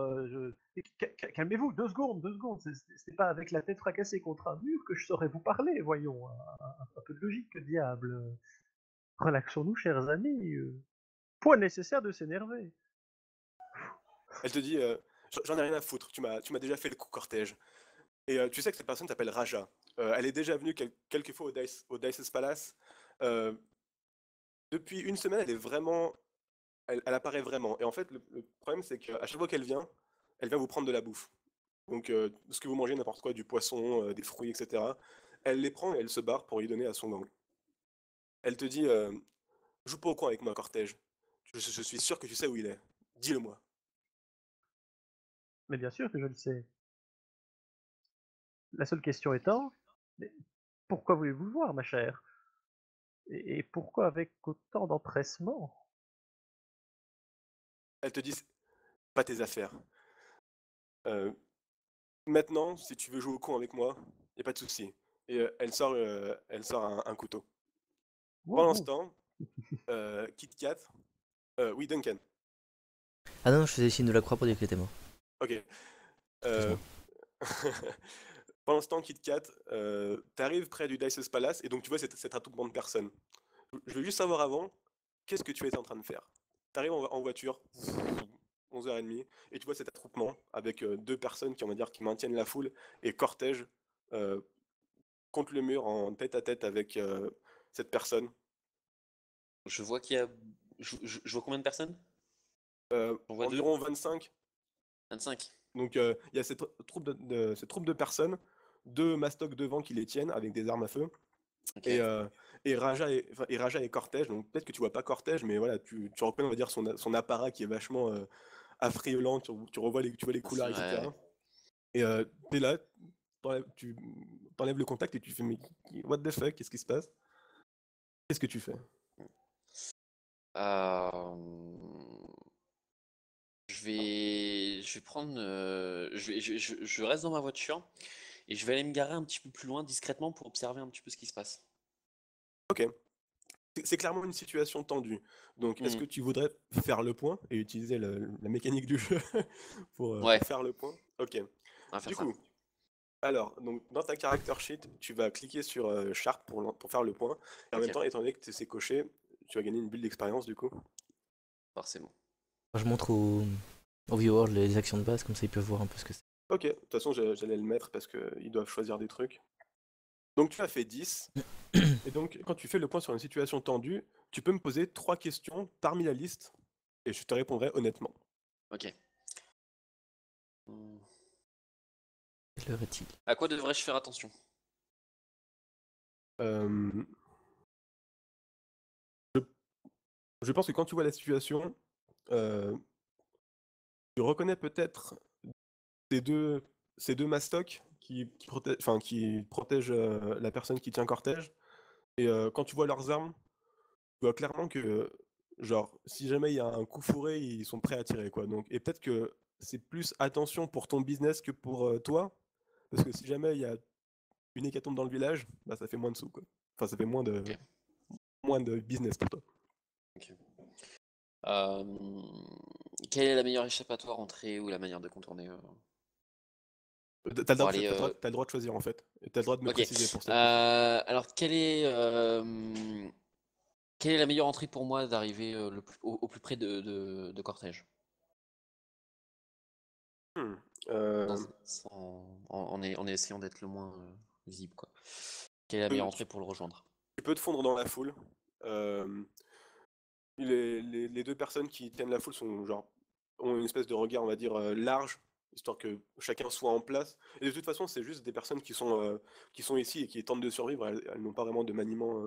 Speaker 5: calmez-vous, 2 secondes, 2 secondes. C'est pas avec la tête fracassée contre un mur que je saurais vous parler, voyons. Un peu de logique, que diable. Relaxons-nous, chers amis. Point nécessaire de s'énerver.
Speaker 3: Elle te dit: J'en ai rien à foutre, tu m'as déjà fait le coup cortège. Et tu sais que cette personne s'appelle Raja. Elle est déjà venue quelques fois au Dice's Palace. Euh, Depuis une semaine, elle apparaît vraiment. Et en fait, le problème, c'est qu'à chaque fois qu'elle vient vous prendre de la bouffe. Donc, ce que vous mangez, n'importe quoi, du poisson, des fruits, etc. Elle les prend et elle se barre pour y donner à son gang. Elle te dit: Joue pas au coin avec moi, Cortège. Je suis sûr que tu sais où il est. Dis-le-moi.
Speaker 5: Mais bien sûr que je le sais. La seule question étant, mais pourquoi voulez-vous le voir, ma chère? Et pourquoi avec autant d'empressement?
Speaker 3: Elle te dit: C'est pas tes affaires. Euh, Maintenant, si tu veux jouer au con avec moi, y a pas de souci. Et elle sort un couteau. Pendant ce
Speaker 5: Wouhou!
Speaker 3: temps, Kit Kat, oui, Duncan.
Speaker 1: Ah non, je faisais le signe de la croix pour dire qu'il était mort.
Speaker 3: Ok.
Speaker 1: Excuse-moi.
Speaker 3: Euh, Pendant ce temps, Kit Kat, t'arrives près du Dice's Palace et donc tu vois cet attroupement de personnes. Je veux juste savoir avant, qu'est-ce que tu étais en train de faire? T'arrives en voiture, 11h30, et tu vois cet attroupement avec deux personnes qui, on va dire, qui maintiennent la foule et cortège euh, contre le mur en tête à tête avec cette personne.
Speaker 4: Je vois qu'il y a. Je vois combien de personnes? J'en vois deux.
Speaker 3: Environ 25.
Speaker 4: 25.
Speaker 3: Donc il y a cette troupe de personnes, deux mastocs devant qui les tiennent avec des armes à feu.
Speaker 4: Ok.
Speaker 3: Et Raja et Cortège, donc peut-être que tu vois pas Cortège, mais voilà, tu reconnais, on va dire, son apparat qui est vachement affriolant, tu vois les couleurs,
Speaker 4: Ouais.
Speaker 3: etc. Et t'es là, tu t'enlèves le contact et tu fais: Mais what the fuck, qu'est-ce qui se passe? Qu'est-ce que tu fais?
Speaker 4: Euh, je vais prendre. Je reste dans ma voiture et je vais aller me garer un petit peu plus loin discrètement pour observer un petit peu ce qui se passe.
Speaker 3: Ok, c'est clairement une situation tendue. Donc est-ce
Speaker 4: Hmm.
Speaker 3: que tu voudrais faire le point et utiliser la mécanique du jeu pour
Speaker 4: Ouais,
Speaker 3: faire le point? Ok.
Speaker 4: on va faire
Speaker 3: Du
Speaker 4: ça.
Speaker 3: coup, alors, donc, dans ta character sheet, tu vas cliquer sur Sharp pour faire le point. Et en même
Speaker 4: Ok,
Speaker 3: temps, étant donné que c'est coché, tu vas gagner une bulle d'expérience du coup.
Speaker 4: forcément.
Speaker 1: Je montre aux viewers les actions de base, comme ça ils peuvent voir un peu ce que c'est.
Speaker 3: Ok, de toute façon, j'allais le mettre parce qu'ils doivent choisir des trucs. Donc, tu as fait 10. Et donc, quand tu fais le point sur une situation tendue, tu peux me poser 3 questions parmi la liste. Et je te répondrai honnêtement.
Speaker 4: Ok. Hmm.
Speaker 1: Quelle heure est-il?
Speaker 4: À quoi devrais-je faire attention?
Speaker 3: Euh, je, je pense que quand tu vois la situation, euh, tu reconnais peut-être ces deux, ces deux mastocs qui protègent la personne qui tient cortège. Et quand tu vois leurs armes, tu vois clairement que, genre, si jamais il y a un coup fourré, ils sont prêts à tirer, quoi. Donc, et peut-être que c'est plus attention pour ton business que pour toi, parce que si jamais il y a une hécatombe dans le village, bah ça fait moins de sous, quoi. Enfin, ça fait
Speaker 4: Ok.
Speaker 3: moins de business pour toi.
Speaker 4: Ok. Euh, Quelle est la meilleure échappatoire entrée ou la manière de contourner
Speaker 3: T'as le
Speaker 4: pour
Speaker 3: droit
Speaker 4: aller.
Speaker 3: t'as le droit de choisir, en fait. Et t'as le droit de me
Speaker 4: Ok.
Speaker 3: préciser pour cette question.
Speaker 4: Alors, quelle est la meilleure entrée pour moi d'arriver au plus près de cortège?
Speaker 3: Hmm.
Speaker 4: En essayant d'être le moins visible, quoi. Quelle est la meilleure entrée pour le rejoindre?
Speaker 3: Tu peux te fondre dans la foule. Euh, les deux personnes qui tiennent la foule ont une espèce de regard, on va dire, large, histoire que chacun soit en place. Et de toute façon, c'est juste des personnes qui sont ici et qui tentent de survivre. Elles n'ont pas vraiment de maniement, n'ont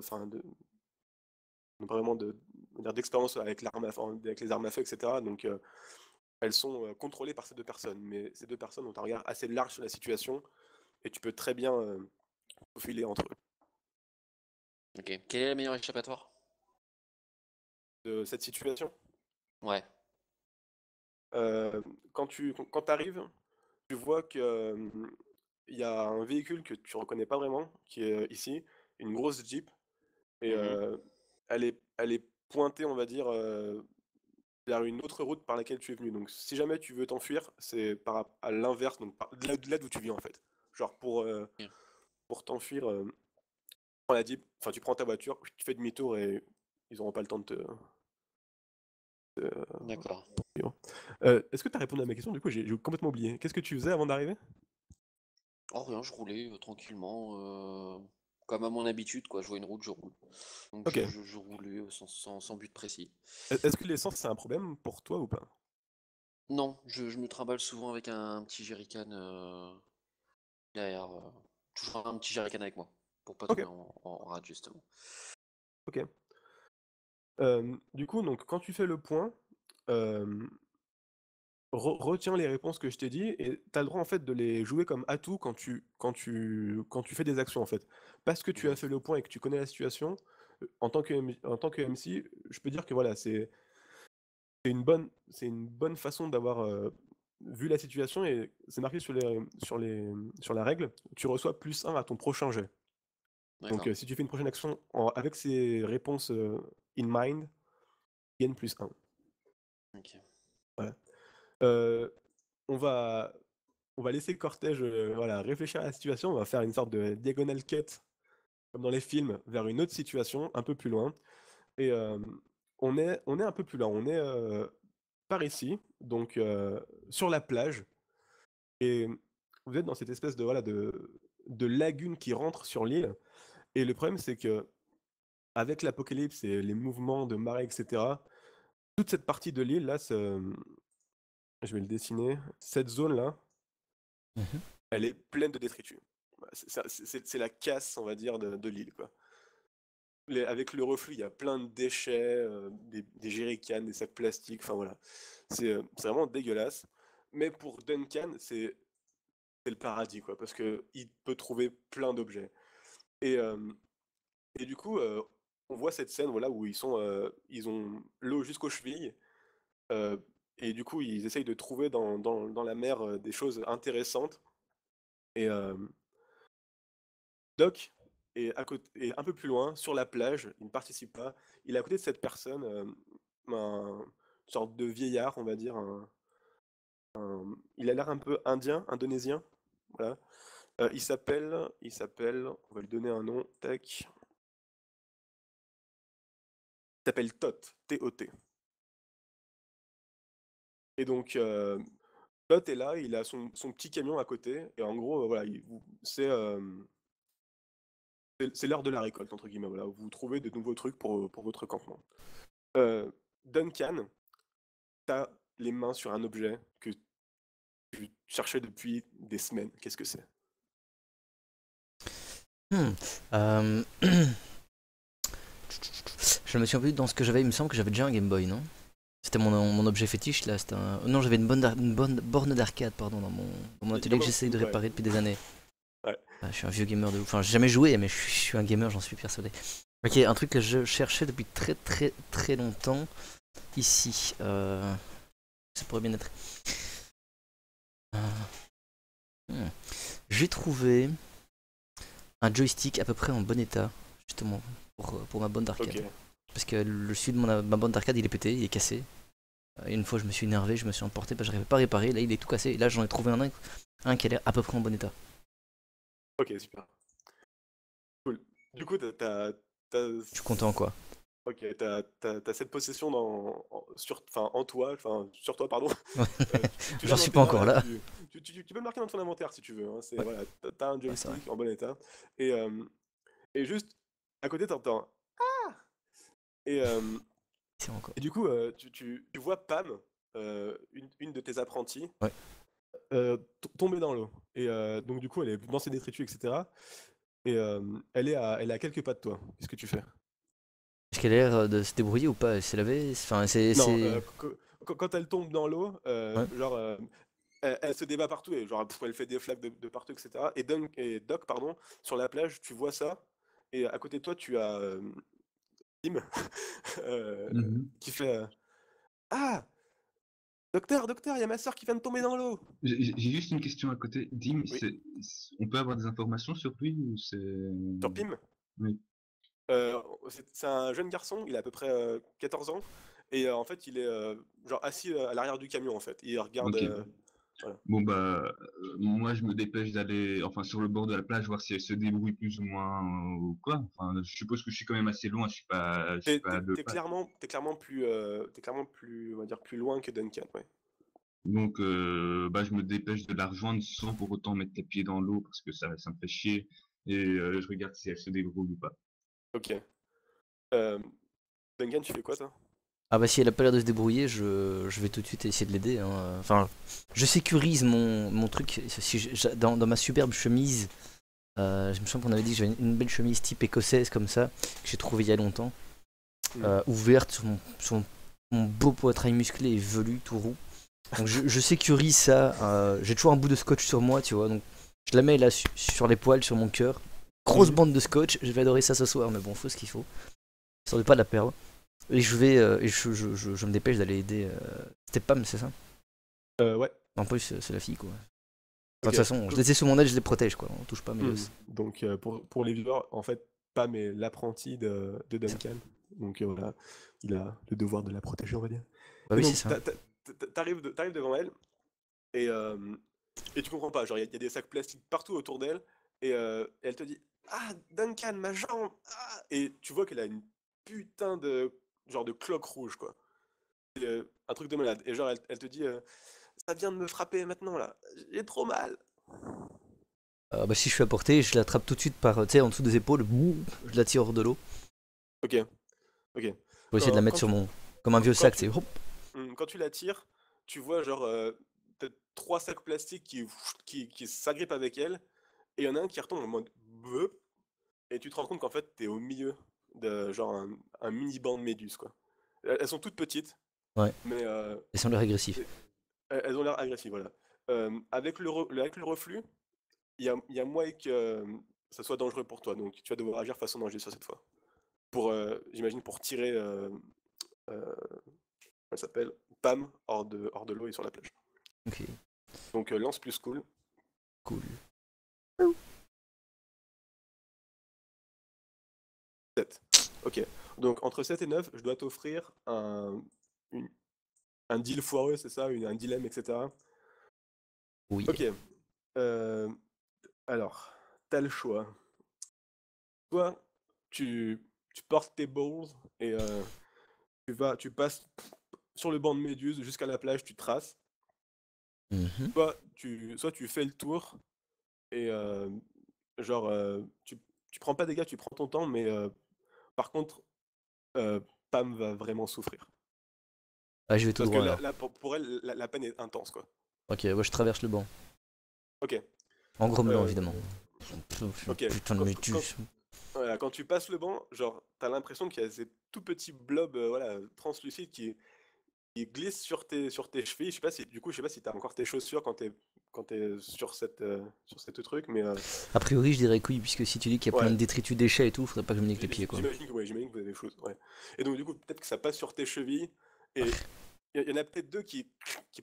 Speaker 3: pas vraiment on va dire, d'expérience avec avec les armes à feu, etc. Donc, elles sont contrôlées par ces deux personnes. Mais ces deux personnes ont un regard assez large sur la situation et tu peux très bien faufiler entre eux.
Speaker 4: Ok. Quel est le meilleur échappatoire?
Speaker 3: De cette situation,
Speaker 4: Ouais.
Speaker 3: quand tu arrives, tu vois que il y a un véhicule que tu reconnais pas vraiment, qui est ici, une grosse Jeep, et
Speaker 4: Mhm.
Speaker 3: elle est pointée, on va dire, vers une autre route par laquelle tu es venu. Donc si jamais tu veux t'enfuir, c'est à l'inverse, donc de là d'où tu viens en fait. Genre
Speaker 4: Ok.
Speaker 3: pour t'enfuir, tu prends la Jeep, enfin tu prends ta voiture, tu fais demi-tour et ils auront pas le temps de te...
Speaker 4: D'accord.
Speaker 3: suivre. Est-ce que tu as répondu à ma question? Du coup, j'ai complètement oublié. Qu'est-ce que tu faisais avant d'arriver?
Speaker 4: Oh, rien, je roulais tranquillement, comme à mon habitude, quoi. Je vois une route, je roule. Donc
Speaker 3: Ok.
Speaker 4: je roulais sans but précis.
Speaker 3: Est-ce que l'essence, c'est un problème pour toi ou pas?
Speaker 4: Non, je me trimballe souvent avec un petit jerrycan derrière. Toujours un petit jerrycan avec moi, pour pas
Speaker 3: Ok,
Speaker 4: tomber en rade, justement.
Speaker 3: ok. Du coup, donc, quand tu fais le point, euh, retiens les réponses que je t'ai dit et tu as le droit en fait de les jouer comme atout quand tu fais des actions en fait. Parce que tu as
Speaker 4: Mhm.
Speaker 3: fait le point et que tu connais la situation, en tant que MC, je peux dire que voilà, c'est une bonne façon d'avoir vu la situation et c'est marqué sur la règle, tu reçois +1 à ton prochain jet. Donc
Speaker 4: D'accord.
Speaker 3: si tu fais une prochaine action avec ces réponses in mind, gagne +1.
Speaker 4: Ok.
Speaker 3: Voilà. Euh, on va, on va laisser le cortège voilà, réfléchir à la situation. On va faire une sorte de diagonal cut, comme dans les films, vers une autre situation, un peu plus loin. Et on est un peu plus loin. On est par ici, donc sur la plage. Et vous êtes dans cette espèce de, voilà, de lagune qui rentre sur l'île. Et le problème, c'est que avec l'apocalypse et les mouvements de marée, etc., toute cette partie de l'île, là, je vais le dessiner, cette zone-là,
Speaker 1: Mhm.
Speaker 3: elle est pleine de détritus. Voilà, c'est la casse, on va dire, de l'île, quoi. Avec le reflux, il y a plein de déchets, des jerrycans, des sacs plastiques, enfin voilà. C'est vraiment dégueulasse. Mais pour Duncan, c'est le paradis, quoi, parce que il peut trouver plein d'objets. Et, et du coup, on voit cette scène, voilà, où ils ont l'eau jusqu'aux chevilles, euh, et du coup, ils essayent de trouver dans la mer des choses intéressantes. Et Doc est, est un peu plus loin, sur la plage, il ne participe pas. Il est à côté de cette personne, une sorte de vieillard, on va dire. Il a l'air un peu indien, indonésien. Voilà. Il s'appelle, on va lui donner un nom, tac. Il s'appelle Tot, T-O-T. Et donc, Tot est là, il a son petit camion à côté, et en gros, voilà, c'est l'heure de la récolte, entre guillemets. Voilà, vous trouvez de nouveaux trucs pour votre campement. Duncan, t'as les mains sur un objet que tu cherchais depuis des semaines. Qu'est-ce que c'est?
Speaker 1: Hmm. Euh, Je me suis un peu dans ce que j'avais, il me semble que j'avais déjà un Game Boy, non? C'était mon objet fétiche là, c'était un... Non, j'avais une bonne borne d'arcade, pardon, dans mon
Speaker 3: Il y a
Speaker 1: atelier
Speaker 3: comme
Speaker 1: que
Speaker 3: un
Speaker 1: j'essaye de
Speaker 3: petit... Ouais,
Speaker 1: réparer depuis des années.
Speaker 3: ouais.
Speaker 1: Ah, je suis un vieux gamer de ouf. Enfin, j'ai jamais joué, mais je suis un gamer, j'en suis persuadé. Ok, un truc que je cherchais depuis très longtemps, ici. Ça pourrait bien être... Euh, hmm. J'ai trouvé un joystick à peu près en bon état, justement, pour ma borne d'arcade.
Speaker 3: Ok.
Speaker 1: Parce que le sud de ma borne d'arcade, il est pété, il est cassé. Et une fois, je me suis énervé, je me suis emporté, je n'arrivais pas à réparer. Là, il est tout cassé. Et là, j'en ai trouvé un qui a l'air à peu près en bon état.
Speaker 3: Ok, super. Cool. Du coup,
Speaker 1: Je suis content, quoi.
Speaker 3: ok, t'as cette possession en toi, enfin, sur toi, pardon. Tu l'as
Speaker 1: J'en
Speaker 3: dans
Speaker 1: suis
Speaker 3: tes
Speaker 1: pas
Speaker 3: mains,
Speaker 1: encore
Speaker 3: là,
Speaker 1: là.
Speaker 3: tu peux le marquer dans ton inventaire si tu veux. Hein.
Speaker 1: Ouais,
Speaker 3: Voilà, t'as un
Speaker 1: ouais, c'est vrai.
Speaker 3: joystick en bon état. Et, euh, et juste, à côté, t'entends. Et, euh,
Speaker 1: C'est encore.
Speaker 3: et du coup, tu vois Pam, une de tes apprentis,
Speaker 1: Ouais.
Speaker 3: tomber dans l'eau. Et donc, du coup, elle est dans ses détritus, etc. Et elle est à quelques pas de toi. Qu'est-ce que tu fais?
Speaker 1: Est-ce qu'elle a l'air de se débrouiller ou pas? Elle s'est lavée? Enfin,
Speaker 3: Non, quand elle tombe dans l'eau,
Speaker 1: Ouais.
Speaker 3: genre, elle se débat partout et genre, elle fait des flaques de partout, etc. Et Doc, pardon, sur la plage, tu vois ça. Et à côté de toi, tu as Tim euh,
Speaker 6: Mhm.
Speaker 3: qui fait Ah, docteur, il y a ma soeur qui vient de tomber dans l'eau.
Speaker 6: J'ai juste une question à côté. Dim,
Speaker 3: Oui,
Speaker 6: on peut avoir des informations sur lui ou c'est...
Speaker 3: sur Pim.
Speaker 6: Oui,
Speaker 3: C'est un jeune garçon, il a à peu près 14 ans. Et en fait, il est genre assis à l'arrière du camion en fait. Il regarde.
Speaker 6: ok.
Speaker 3: Voilà.
Speaker 6: Bon bah, moi je me dépêche d'aller, enfin sur le bord de la plage, voir si elle se débrouille plus ou moins ou quoi. Enfin, je suppose que je suis quand même assez loin, je suis pas à deux pas.
Speaker 3: T'es clairement plus, on va dire, plus loin que Duncan, ouais.
Speaker 6: Donc, bah, je me dépêche de la rejoindre sans pour autant mettre les pieds dans l'eau parce que ça me fait chier. Et je regarde si elle se débrouille ou pas.
Speaker 3: Ok. Euh, Duncan, tu fais quoi, toi?
Speaker 1: Ah bah si elle a pas l'air de se débrouiller, je vais tout de suite essayer de l'aider. Hein. Enfin, je sécurise mon truc. Si dans ma superbe chemise, je me souviens qu'on avait dit que j'avais une belle chemise type écossaise comme ça, que j'ai trouvée il y a longtemps, ouverte sur mon beau poitrail musclé et velu, tout roux. Donc je sécurise ça. J'ai toujours un bout de scotch sur moi, tu vois. Donc je la mets là sur les poils, sur mon cœur. Grosse bande de scotch. Je vais adorer ça ce soir, mais bon, faut ce qu'il faut. Histoire de pas la perdre. Et je vais, et je me dépêche d'aller aider. C'était Pam, c'est ça?
Speaker 3: Ouais.
Speaker 1: En plus, c'est la fille, quoi. Enfin, de
Speaker 3: Ok.
Speaker 1: toute façon, je les ai sous mon aile, je les protège, quoi. On touche pas mes
Speaker 3: Hmm.
Speaker 1: os.
Speaker 3: Donc, pour les viewers, en fait, Pam est l'apprenti de Duncan. Donc, voilà, il a le devoir de la protéger, on va dire.
Speaker 1: Bah
Speaker 3: Et
Speaker 1: oui, c'est
Speaker 3: donc,
Speaker 1: ça.
Speaker 3: t'arrives devant elle et, et tu comprends pas. Genre, il y a des sacs plastiques partout autour d'elle et elle te dit Ah, Duncan, ma jambe! Ah et tu vois qu'elle a une putain de genre de cloque rouge, quoi. Un truc de malade. Et genre, elle te dit Ça vient de me frapper maintenant, là. J'ai trop mal.
Speaker 1: Bah si je suis à portée, je l'attrape tout de suite par, tu sais, en dessous des épaules. Boum, je la tire hors de l'eau.
Speaker 3: Ok, ok.
Speaker 1: Pour essayer de la mettre
Speaker 3: Quand
Speaker 1: sur
Speaker 3: tu,
Speaker 1: mon. Comme un vieux
Speaker 3: quand
Speaker 1: sac,
Speaker 3: tu,
Speaker 1: c'est. Hop.
Speaker 3: quand tu la tires, tu vois genre peut-être trois sacs plastiques qui s'agrippent avec elle, et il y en a un qui retombe en mode Beuh et tu te rends compte qu'en fait t'es au milieu de genre un mini banc de méduses quoi. Elles sont toutes petites,
Speaker 1: Ouais.
Speaker 3: mais
Speaker 1: Elles sont l'air agressifs.
Speaker 3: elles ont l'air agressives, voilà. Avec le reflux, il y a moyen que ça soit dangereux pour toi, donc tu vas devoir agir façon danger sur cette fois. Pour, j'imagine, pour tirer, comment elle s'appelle, Pam hors de l'eau et sur la plage.
Speaker 1: Ok,
Speaker 3: Donc lance plus cool.
Speaker 1: cool.
Speaker 3: 7. Ok. Donc entre 7 et 9, je dois t'offrir une- un deal foireux, c'est ça? Un dilemme, etc.
Speaker 1: Oui.
Speaker 3: Ok. Euh, alors, t'as le choix. Soit tu portes tes balls et tu passes sur le banc de méduse jusqu'à la plage, tu traces.
Speaker 1: Mhm.
Speaker 3: Soit tu fais le tour et genre tu prends pas des dégâts, tu prends ton temps, mais par contre, euh, Pam va vraiment souffrir.
Speaker 1: Ah, je vais tout
Speaker 3: Parce que
Speaker 1: droit alors.
Speaker 3: pour elle, la peine est intense, quoi.
Speaker 1: Ok, ouais, je traverse le banc.
Speaker 3: Ok.
Speaker 1: En grommelant,
Speaker 3: euh,
Speaker 1: évidemment.
Speaker 3: ok.
Speaker 1: Putain de métus.
Speaker 3: Voilà, quand tu passes le banc, genre, t'as l'impression qu'il y a ces tout petits blobs voilà, translucides qui glissent sur tes chevilles. Je sais pas si t'as encore tes chaussures quand t'es sur cette truc, mais
Speaker 1: A priori, je dirais que oui, puisque si tu dis qu'il y a plein
Speaker 3: ouais.
Speaker 1: de détritus déchets et tout, faudrait pas que je me nique les pieds, quoi.
Speaker 3: J'imagine que vous avez des choses. Ouais. Et donc, du coup, peut-être que ça passe sur tes chevilles. Et il y en a peut-être deux qui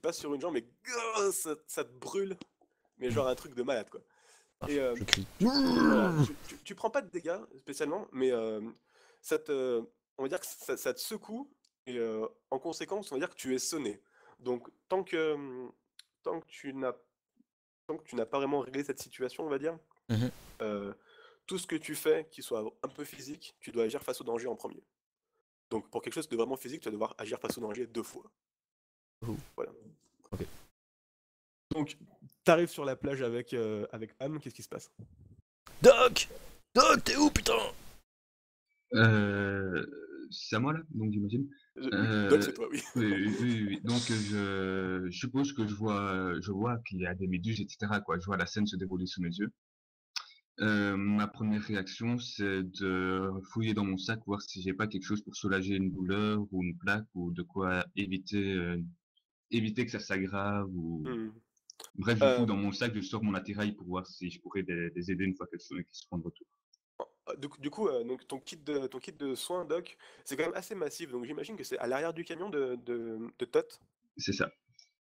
Speaker 3: passent sur une jambe, mais ça te brûle. Mais genre un truc de malade, quoi. Et
Speaker 1: Je crie.
Speaker 3: voilà, tu prends pas de dégâts spécialement, mais on va dire que ça te secoue. Et en conséquence, on va dire que tu es sonné. Donc, tant que tu n'as tant que tu n'as pas vraiment réglé cette situation, on va dire,
Speaker 1: Mhm.
Speaker 3: euh, tout ce que tu fais, qui soit un peu physique, tu dois agir face au danger en premier. Donc pour quelque chose de vraiment physique, tu vas devoir agir face au danger 2 fois.
Speaker 1: Oh.
Speaker 3: Voilà.
Speaker 1: Ok.
Speaker 3: Donc t'arrives sur la plage avec Pam, qu'est-ce qui se passe?
Speaker 1: Doc! Doc, t'es où, putain?
Speaker 6: Euh, c'est à moi là, donc j'imagine.
Speaker 3: Oui, Doc,
Speaker 6: Euh,
Speaker 3: c'est toi, oui.
Speaker 6: oui. Donc je suppose que je vois qu'il y a des méduses, etc. quoi. Je vois la scène se dérouler sous mes yeux. Ma première réaction, c'est de fouiller dans mon sac, voir si j'ai pas quelque chose pour soulager une douleur ou une plaque ou de quoi éviter que ça s'aggrave ou
Speaker 3: Hmm.
Speaker 6: bref, je fouille
Speaker 3: Euh,
Speaker 6: dans mon sac, je sors mon attirail pour voir si je pourrais les aider une fois qu'ils seront de retour.
Speaker 3: du coup, donc ton kit de soins, Doc, c'est quand même assez massif. Donc j'imagine que c'est à l'arrière du camion de Tot.
Speaker 6: C'est ça.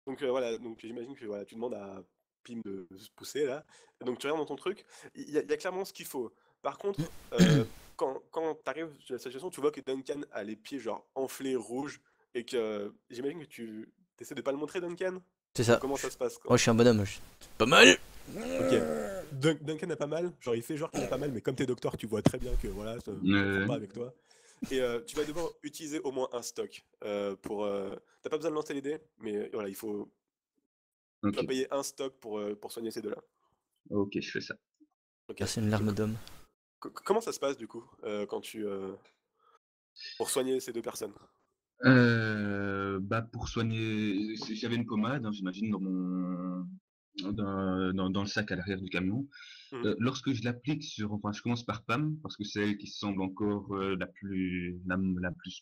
Speaker 3: Donc voilà, donc j'imagine que voilà, tu demandes à Pim de se pousser là. Donc tu regardes dans ton truc, il y a clairement ce qu'il faut. Par contre, quand tu arrives sur la situation, tu vois que Duncan a les pieds genre enflés rouges et que j'imagine que tu essaies de pas le montrer, Duncan?
Speaker 1: C'est
Speaker 3: Ou
Speaker 1: ça.
Speaker 3: comment ça se passe
Speaker 1: Moi,
Speaker 3: quoi?
Speaker 1: je suis un bonhomme. Pas mal.
Speaker 3: Ok. Duncan a pas mal, genre il fait genre qu'il a pas mal, mais comme t'es docteur, tu vois très bien que voilà, ça ne prend
Speaker 6: Euh,
Speaker 3: pas avec toi. Et tu vas devoir utiliser au moins un stock pour. T'as pas besoin de lancer les dés, mais voilà, tu vas
Speaker 6: ok,
Speaker 3: payer un stock pour soigner ces deux-là.
Speaker 6: ok, je fais ça.
Speaker 3: Ok.
Speaker 1: Verser une larme d'homme.
Speaker 3: Comment ça se passe du coup quand tu pour soigner ces deux personnes?
Speaker 6: Bah pour soigner, j'avais une pommade, hein, j'imagine, dans le sac à l'arrière du camion.
Speaker 3: Mhm.
Speaker 6: Lorsque je l'applique enfin, je commence par Pam, parce que c'est elle qui semble encore la plus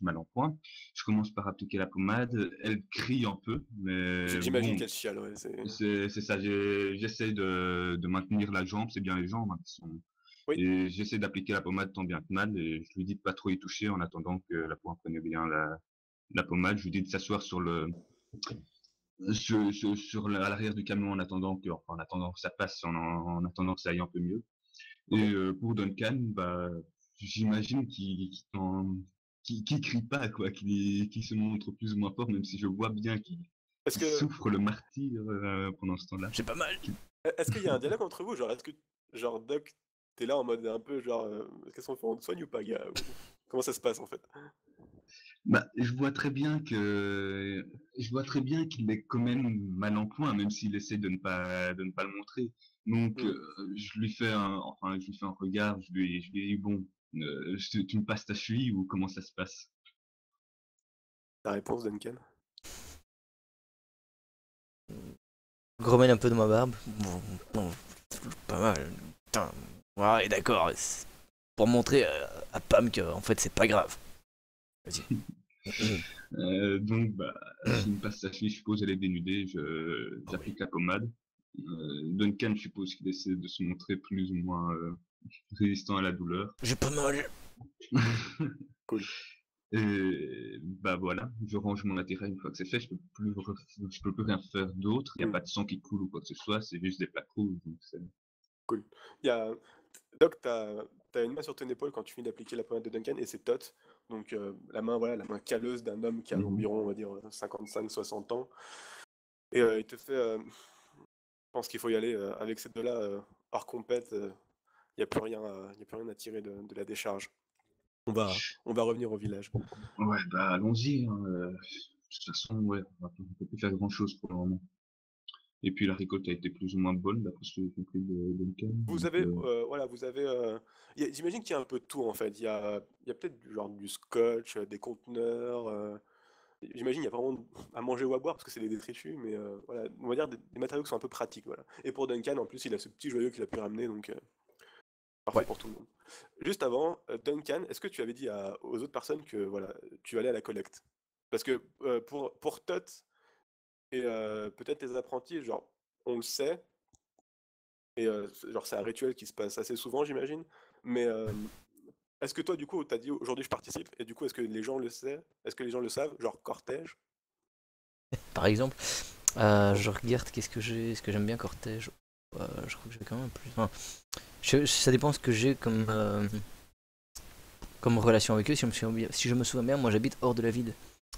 Speaker 6: mal en point. Je commence par appliquer la pommade. Elle crie un peu, mais
Speaker 3: J'imagine
Speaker 6: bon,
Speaker 3: qu'elle chiale, ouais.
Speaker 6: c'est ça. J'essaie de maintenir la jambe, c'est bien les jambes, hein, qui sont.
Speaker 3: Oui,
Speaker 6: Et j'essaie d'appliquer la pommade tant bien que mal, et je lui dis de pas trop y toucher en attendant que la peau prenne bien la pommade. Je lui dis de s'asseoir à l'arrière du camion en attendant que ça passe, en attendant que ça aille un peu mieux.
Speaker 3: ok.
Speaker 6: Et pour Duncan, bah, j'imagine qu'il crie pas, quoi, qu'il se montre plus ou moins fort, même si je vois bien
Speaker 3: Est-ce
Speaker 6: qu'il
Speaker 3: que
Speaker 6: souffre le martyr pendant ce temps-là.
Speaker 1: J'ai pas mal.
Speaker 3: est-ce qu'il y a un dialogue entre vous? Genre, est-ce que genre Doc, t'es là en mode un peu genre qu'est-ce qu'on fait? On te soigne ou pas, gars? Comment ça se passe en fait?
Speaker 6: Bah, je vois très bien qu'il est quand même mal en point, même s'il essaie de ne pas le montrer. Donc,
Speaker 3: Hmm.
Speaker 6: je lui fais un regard, je lui dis, bon, tu me passes ta cheville ou comment ça se passe?
Speaker 3: Ta réponse, Duncan?
Speaker 1: Grommelle un peu de ma barbe. Bon, pas mal. Putain. Ouais, d'accord. C'est pour montrer à Pam que en fait c'est pas grave. Vas-y.
Speaker 6: Donc, bah, s'il me passe sa cheville, je suppose elle est dénudée,
Speaker 1: Ah oui.
Speaker 6: j'applique la pommade. Duncan, je suppose qu'il essaie de se montrer plus ou moins résistant à la douleur.
Speaker 1: J'ai pas mal.
Speaker 3: Cool.
Speaker 6: Et bah voilà, je range mon attirail une fois que c'est fait, je peux plus rien faire d'autre, il n'y a
Speaker 3: Hmm.
Speaker 6: pas de sang qui coule ou quoi que ce soit, c'est juste des plaques rouges.
Speaker 3: Cool. Il y a Doc, t'as une main sur ton épaule quand tu finis d'appliquer la pommade de Duncan et c'est Tot. Donc la main, voilà, la main calleuse d'un homme qui a
Speaker 6: Mhm.
Speaker 3: environ, on va dire, 55-60 ans. Et il te fait, je pense qu'il faut y aller avec ces deux-là hors compète. Il n'y a plus rien y a plus rien à tirer de la décharge. On va revenir au village.
Speaker 6: Ouais, bah allons-y, hein, de toute façon, ouais, on peut plus faire grand-chose pour le moment. Et puis la récolte a été plus ou moins bonne, d'après ce que j'ai compris de Duncan.
Speaker 3: Vous
Speaker 6: Donc,
Speaker 3: avez, voilà, vous avez. J'imagine qu'il y a un peu de tout en fait. Il y a peut-être genre du scotch, des conteneurs. J'imagine qu'il y a vraiment à manger ou à boire parce que c'est des détritus, mais voilà, on va dire des matériaux qui sont un peu pratiques, voilà. Et pour Duncan, en plus, il a ce petit joyau qu'il a pu ramener, donc parfait
Speaker 1: Ouais.
Speaker 3: pour tout le monde. Juste avant, Duncan, est-ce que tu avais dit aux autres personnes que voilà, tu allais à la collecte? Parce que pour Tot et peut-être les apprentis, genre, on le sait, et genre c'est un rituel qui se passe assez souvent, j'imagine. Mais est-ce que toi, du coup, t'as dit aujourd'hui je participe, et du coup, est-ce que les gens le savent? Est-ce que les gens le savent? Genre cortège?
Speaker 1: Par exemple, je regarde qu'est-ce que j'ai. Est-ce que j'aime bien cortège? Je crois que j'ai quand même plus. Enfin, ça dépend ce que j'ai comme relation avec eux. Si je me souviens bien, moi j'habite hors de la ville.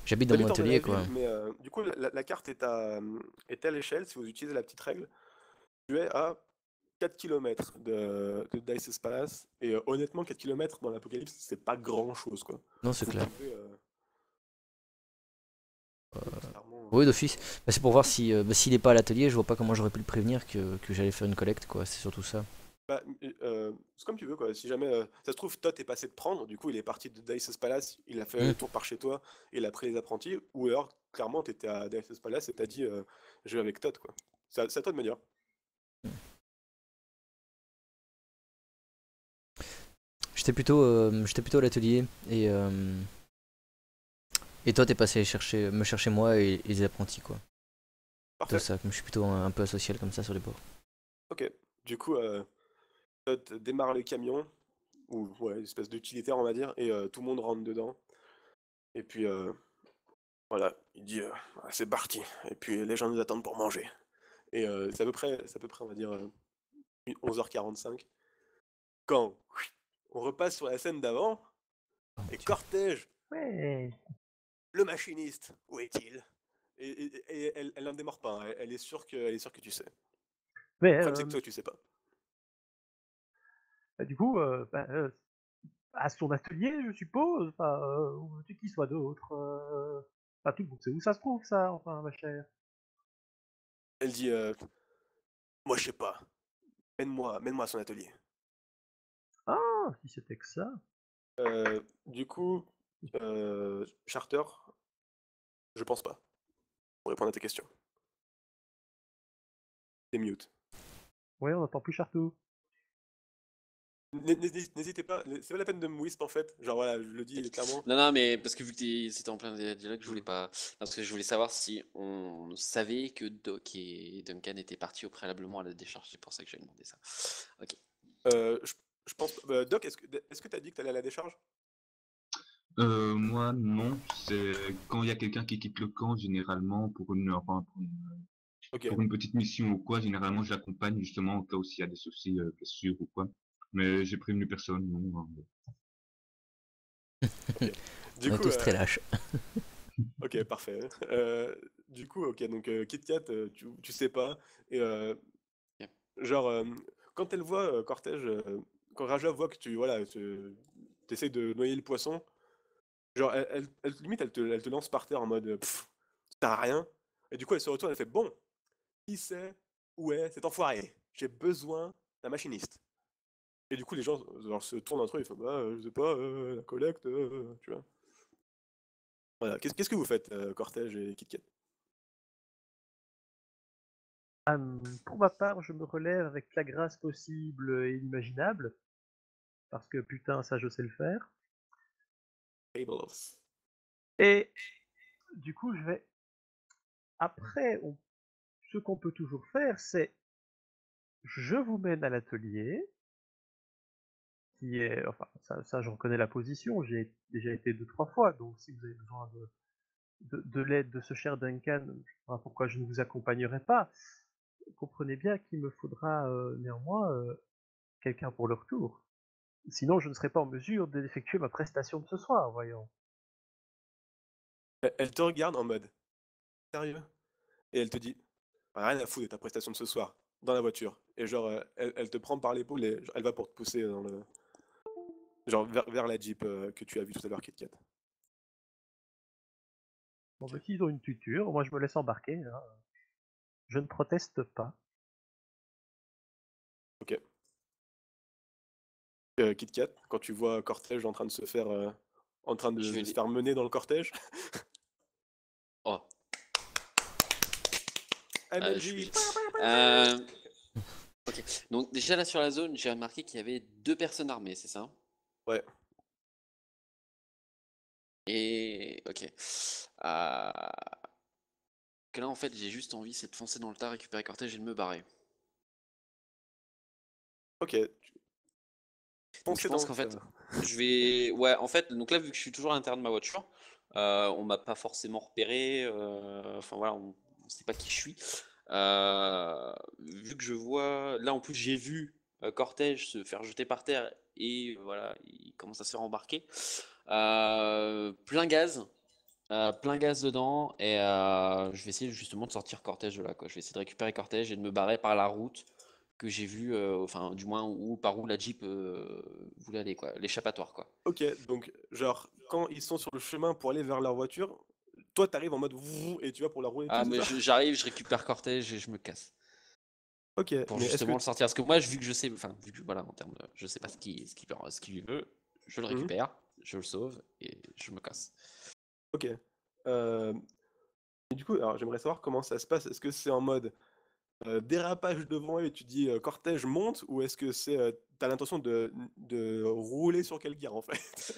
Speaker 1: J'habite dans mon
Speaker 3: T'habites hors de la
Speaker 1: atelier quoi.
Speaker 3: ville, mais du coup, la carte est à l'échelle, si vous utilisez la petite règle. Tu es à 4 km de Dice's Palace, et honnêtement, 4 km dans l'apocalypse, c'est pas grand-chose, quoi.
Speaker 1: Non, c'est
Speaker 3: Vous
Speaker 1: clair.
Speaker 3: pouvez, clairement,
Speaker 1: Oui, d'office. Bah, c'est pour voir si s'il est pas à l'atelier, je vois pas comment j'aurais pu le prévenir que j'allais faire une collecte quoi. C'est surtout ça.
Speaker 3: bah, c'est comme tu veux, quoi. Si jamais, ça se trouve, Todd est passé de prendre, du coup, il est parti de Dice's Palace, il a fait
Speaker 1: Hmm.
Speaker 3: le tour par chez toi, et il a pris les apprentis, ou alors, clairement, t'étais à Dice's Palace et t'as dit, je vais avec Todd, quoi. C'est à toi de me dire.
Speaker 1: J'étais plutôt à l'atelier et toi t'es passé me chercher moi et les apprentis quoi.
Speaker 3: Parfait.
Speaker 1: C'est ça, je suis plutôt un peu asocial comme ça sur les bords.
Speaker 3: Ok. Du coup, Todd démarre le camion, ou ouais, une espèce d'utilitaire, on va dire, et tout le monde rentre dedans. Et puis, voilà, il dit ah, c'est parti. Et puis, les gens nous attendent pour manger. Et c'est à peu près, on va dire, 11h45. Quand on repasse sur la scène d'avant,
Speaker 1: Oh mon
Speaker 3: et
Speaker 1: Dieu.
Speaker 3: cortège,
Speaker 5: Ouais.
Speaker 3: le machiniste, où est-il? Et elle n'en démord pas, hein, elle est sûre que tu sais.
Speaker 5: Mais
Speaker 3: Le problème, c'est que toi, tu sais pas.
Speaker 5: du coup, à son atelier, je suppose. Enfin, où veux-tu qu'il soit d'autre Enfin, tout le monde sait où ça se trouve, ça, enfin, ma chère.
Speaker 3: Elle dit moi, je sais pas. Mène-moi à son atelier.
Speaker 5: Ah, si c'était que ça.
Speaker 3: Du coup, Charter, je pense pas, pour répondre à tes questions. T'es mute.
Speaker 5: Ouais, on n'entend plus Chartou.
Speaker 3: N'hésitez pas, c'est pas la peine de me wisp en fait. Genre voilà, je le dis clairement.
Speaker 4: Non, non, mais parce que vu que c'était en plein dialogue, je voulais
Speaker 3: Mm.
Speaker 4: pas. Parce que je voulais savoir si on savait que Doc et Duncan étaient partis au préalablement à la décharge. C'est pour ça que j'ai demandé ça. Ok.
Speaker 3: Je pense. Doc, est-ce que t'as dit que t'allais à la décharge?
Speaker 6: Moi, non. C'est quand il y a quelqu'un qui quitte le camp, généralement,
Speaker 3: Ok.
Speaker 6: pour une petite mission ou quoi, généralement, je l'accompagne justement au cas où s'il y a des soucis, blessures ou quoi. Mais j'ai prévenu personne, non.
Speaker 3: Du
Speaker 1: On est
Speaker 3: coup,
Speaker 1: tous très lâches.
Speaker 3: ok, parfait. Du coup, ok, donc Kit Kat, tu sais pas. Et
Speaker 4: Yep.
Speaker 3: genre, quand elle voit Cortège, quand Raja voit que voilà, t'essayes de noyer le poisson, genre, limite, elle te lance par terre en mode, pff, t'as rien. Et du coup, elle se retourne, elle fait, bon, qui c'est, où est cet enfoiré? J'ai besoin d'un machiniste. Et du coup, les gens genre, se tournent entre eux, ils font, bah, je sais pas, la collecte, tu vois. Voilà, qu'est-ce que vous faites, Cortège et Kit Kat?
Speaker 5: Pour ma part, je me relève avec la grâce possible et inimaginable, parce que putain, ça je sais le faire.
Speaker 3: Tables.
Speaker 5: Et du coup, je vais. Après, ce qu'on peut toujours faire, c'est je vous mène à l'atelier, qui est. Enfin, ça j'en connais la position, j'y ai déjà été 2-3 fois, donc si vous avez besoin de l'aide de ce cher Duncan, je ne sais pas pourquoi je ne vous accompagnerai pas. Comprenez bien qu'il me faudra néanmoins quelqu'un pour le retour. Sinon, je ne serai pas en mesure d'effectuer ma prestation de ce soir, voyons.
Speaker 3: Elle te regarde en mode, sérieux? Et elle te dit, rien à foutre de ta prestation de ce soir, dans la voiture. Et genre, elle te prend par l'épaule et genre, elle va pour te pousser dans le. Genre, vers la Jeep que tu as vu tout à l'heure, Kit Kat.
Speaker 5: Bon, bah, s'ils ont une tuture, moi je me laisse embarquer, hein. Je ne proteste pas.
Speaker 3: Ok. Kit Kat, quand tu vois cortège en train de se faire, en train
Speaker 4: Je vais
Speaker 3: de se
Speaker 4: les.
Speaker 3: faire mener dans le cortège,
Speaker 4: Oh, je
Speaker 3: MLG.
Speaker 4: suis. Euh, Ok. Donc déjà là sur la zone, j'ai remarqué qu'il y avait 2 personnes armées, c'est ça?
Speaker 3: Ouais.
Speaker 4: Et ok. Euh, Que là en fait j'ai juste envie c'est de foncer dans le tas, récupérer cortège et de me barrer.
Speaker 3: Ok.
Speaker 4: Donc je
Speaker 3: Foncez
Speaker 4: pense
Speaker 3: dans le
Speaker 4: qu'en
Speaker 3: tas.
Speaker 4: fait je vais. Ouais en fait donc là vu que je suis toujours à l'intérieur de ma voiture, on m'a pas forcément repéré. Enfin voilà, on sait pas qui je suis. Vu que je vois. Là en plus j'ai vu cortège se faire jeter par terre et voilà, il commence à se faire embarquer. Plein gaz. Plein gaz dedans et je vais essayer justement de sortir cortège de là quoi. Je vais essayer de récupérer cortège et de me barrer par la route que j'ai vue, enfin du moins où par où la Jeep voulait aller quoi, l'échappatoire quoi.
Speaker 3: Ok, donc, genre, quand ils sont sur le chemin pour aller vers leur voiture, toi, t'arrives en mode vous et tu vas pour la rouler
Speaker 4: Ah
Speaker 3: dessus, c'est
Speaker 4: mais
Speaker 3: ça?
Speaker 4: j'arrive, je récupère cortège et je me casse
Speaker 3: Ok,
Speaker 4: pour
Speaker 3: mais est-ce que.
Speaker 4: justement le sortir parce que moi vu que je sais, enfin vu que voilà en termes de, je sais pas ce qu'il veut, je le
Speaker 3: Mhm.
Speaker 4: récupère, je le sauve et je me casse.
Speaker 3: Ok. Euh, Et du coup, alors j'aimerais savoir comment ça se passe. Est-ce que c'est en mode dérapage devant eux et tu dis cortège monte ou est-ce que c'est t'as l'intention de rouler sur quelqu'un en fait.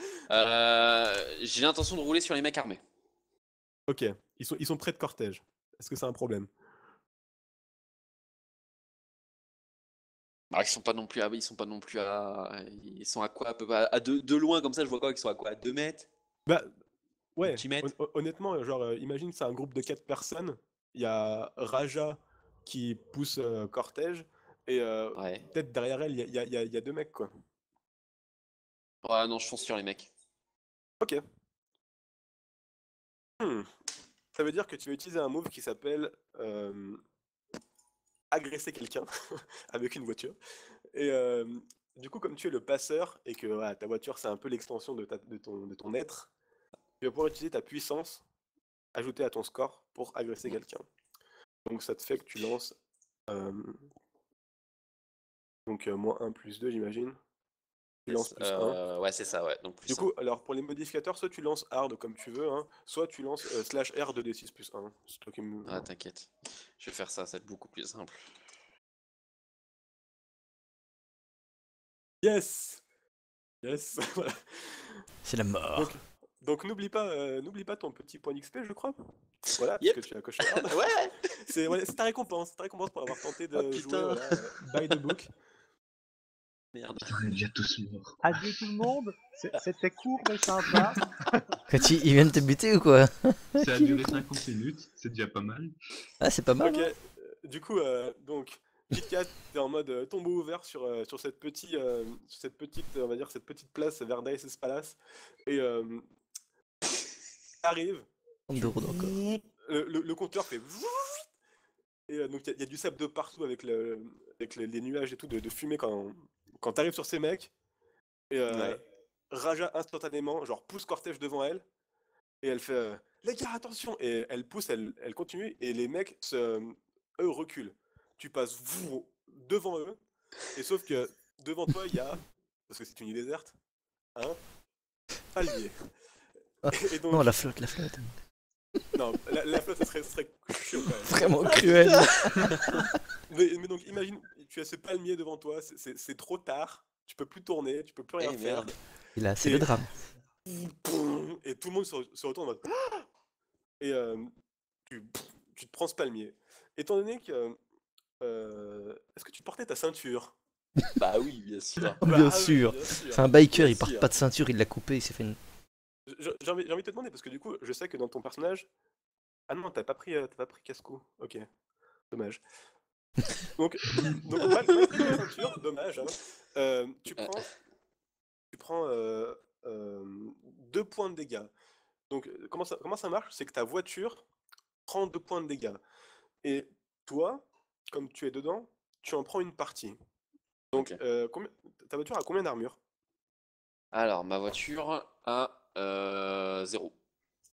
Speaker 4: J'ai l'intention de rouler sur les mecs armés.
Speaker 3: Ok, ils sont près de cortège. Est-ce que c'est un problème?
Speaker 4: Alors ils sont pas non plus à, ils sont à quoi à peu près à de loin comme ça, je vois quoi, ils sont à quoi, à 2 mètres,
Speaker 3: Bah
Speaker 4: un
Speaker 3: ouais,
Speaker 4: petit mètre.
Speaker 3: honnêtement, genre imagine c'est un groupe de 4 personnes. Il y a Raja qui pousse cortège et
Speaker 4: Ouais.
Speaker 3: peut-être derrière elle il y a 2 mecs quoi.
Speaker 4: Ouais, non, je fonce sur les mecs.
Speaker 3: Ok. Hmm. Ça veut dire que tu vas utiliser un move qui s'appelle agresser quelqu'un avec une voiture. Et du coup, comme tu es le passeur et que voilà, ta voiture c'est un peu l'extension de ton être, tu vas pouvoir utiliser ta puissance ajoutée à ton score pour agresser quelqu'un. Donc ça te fait que tu lances euh, donc -1 + 2 j'imagine. Tu lances +1.
Speaker 4: Ouais, c'est ça, ouais. Donc
Speaker 3: Du
Speaker 4: plus 1.
Speaker 3: coup, alors pour les modificateurs, soit tu lances hard comme tu veux, hein, soit tu lances /R 2d6 + 1. C'est toi qui me...
Speaker 4: Ah, t'inquiète. Je vais faire ça, ça va être beaucoup plus simple.
Speaker 3: Yes! Yes! Voilà.
Speaker 1: C'est la mort.
Speaker 3: Donc n'oublie pas ton petit point d'XP, je crois. Voilà,
Speaker 4: Yep.
Speaker 3: parce que tu as coché hard.
Speaker 4: Ouais.
Speaker 3: C'est ta récompense pour avoir tenté de
Speaker 4: Oh,
Speaker 3: jouer
Speaker 4: putain.
Speaker 3: voilà, by the book.
Speaker 4: Merde.
Speaker 6: Putain, on est déjà tous morts.
Speaker 5: Adieu tout le monde. C'était court mais sympa.
Speaker 1: Quand il vient de te buter ou quoi?
Speaker 6: Ça a duré 50 minutes, c'est déjà pas mal.
Speaker 1: Ah, c'est pas mal.
Speaker 3: Ok,
Speaker 1: hein.
Speaker 3: du coup, donc, KitKat, t'es en mode tombeau ouvert sur cette petite, on va dire, cette petite place vers Dice's Palace. Et t'arrives,
Speaker 1: Nombre de routes encore.
Speaker 3: le compteur fait... Et donc, il y a du sable de partout avec les nuages et tout de fumée quand t'arrives sur ces mecs. Et
Speaker 4: Ouais.
Speaker 3: Raja, instantanément, genre, pousse cortège devant elle. Et elle fait les gars, attention! Et elle pousse, elle continue. Et les mecs, eux, reculent. Tu passes devant eux. Et sauf que devant toi, il y a, parce que c'est une île déserte, un palmier. Et donc,
Speaker 1: Non, la flotte, la flotte.
Speaker 3: non, la flotte, ça serait chiant quand même.
Speaker 1: Vraiment cruel.
Speaker 3: Mais donc, imagine, tu as ce palmier devant toi, c'est trop tard, tu peux plus tourner, tu peux plus rien
Speaker 4: Eh
Speaker 3: faire.
Speaker 4: merde.
Speaker 1: Et là, c'est
Speaker 3: Et-
Speaker 1: le drame.
Speaker 3: Et tout le monde se retourne en mode. Et tu te prends ce palmier. Étant donné que. Est-ce que tu portais ta ceinture?
Speaker 4: Bah oui, bien sûr.
Speaker 1: Bien
Speaker 3: Bah oui,
Speaker 1: sûr.
Speaker 3: bien sûr.
Speaker 1: C'est un biker,
Speaker 4: Bien
Speaker 1: il porte
Speaker 4: sûr.
Speaker 1: pas de ceinture, il l'a coupé, il s'est fait une.
Speaker 3: J'ai envie de te demander parce que du coup, je sais que dans ton personnage. Ah non, t'as pas pris casse-cou. Ok, dommage. Donc malgré ta ceinture, dommage. Hein, tu prends 2 points de dégâts. Donc comment ça marche? C'est que ta voiture prend 2 points de dégâts. Et toi, comme tu es dedans, tu en prends une partie. Donc
Speaker 4: Ok.
Speaker 3: ta voiture a combien d'armure?
Speaker 4: Alors, ma voiture a 0.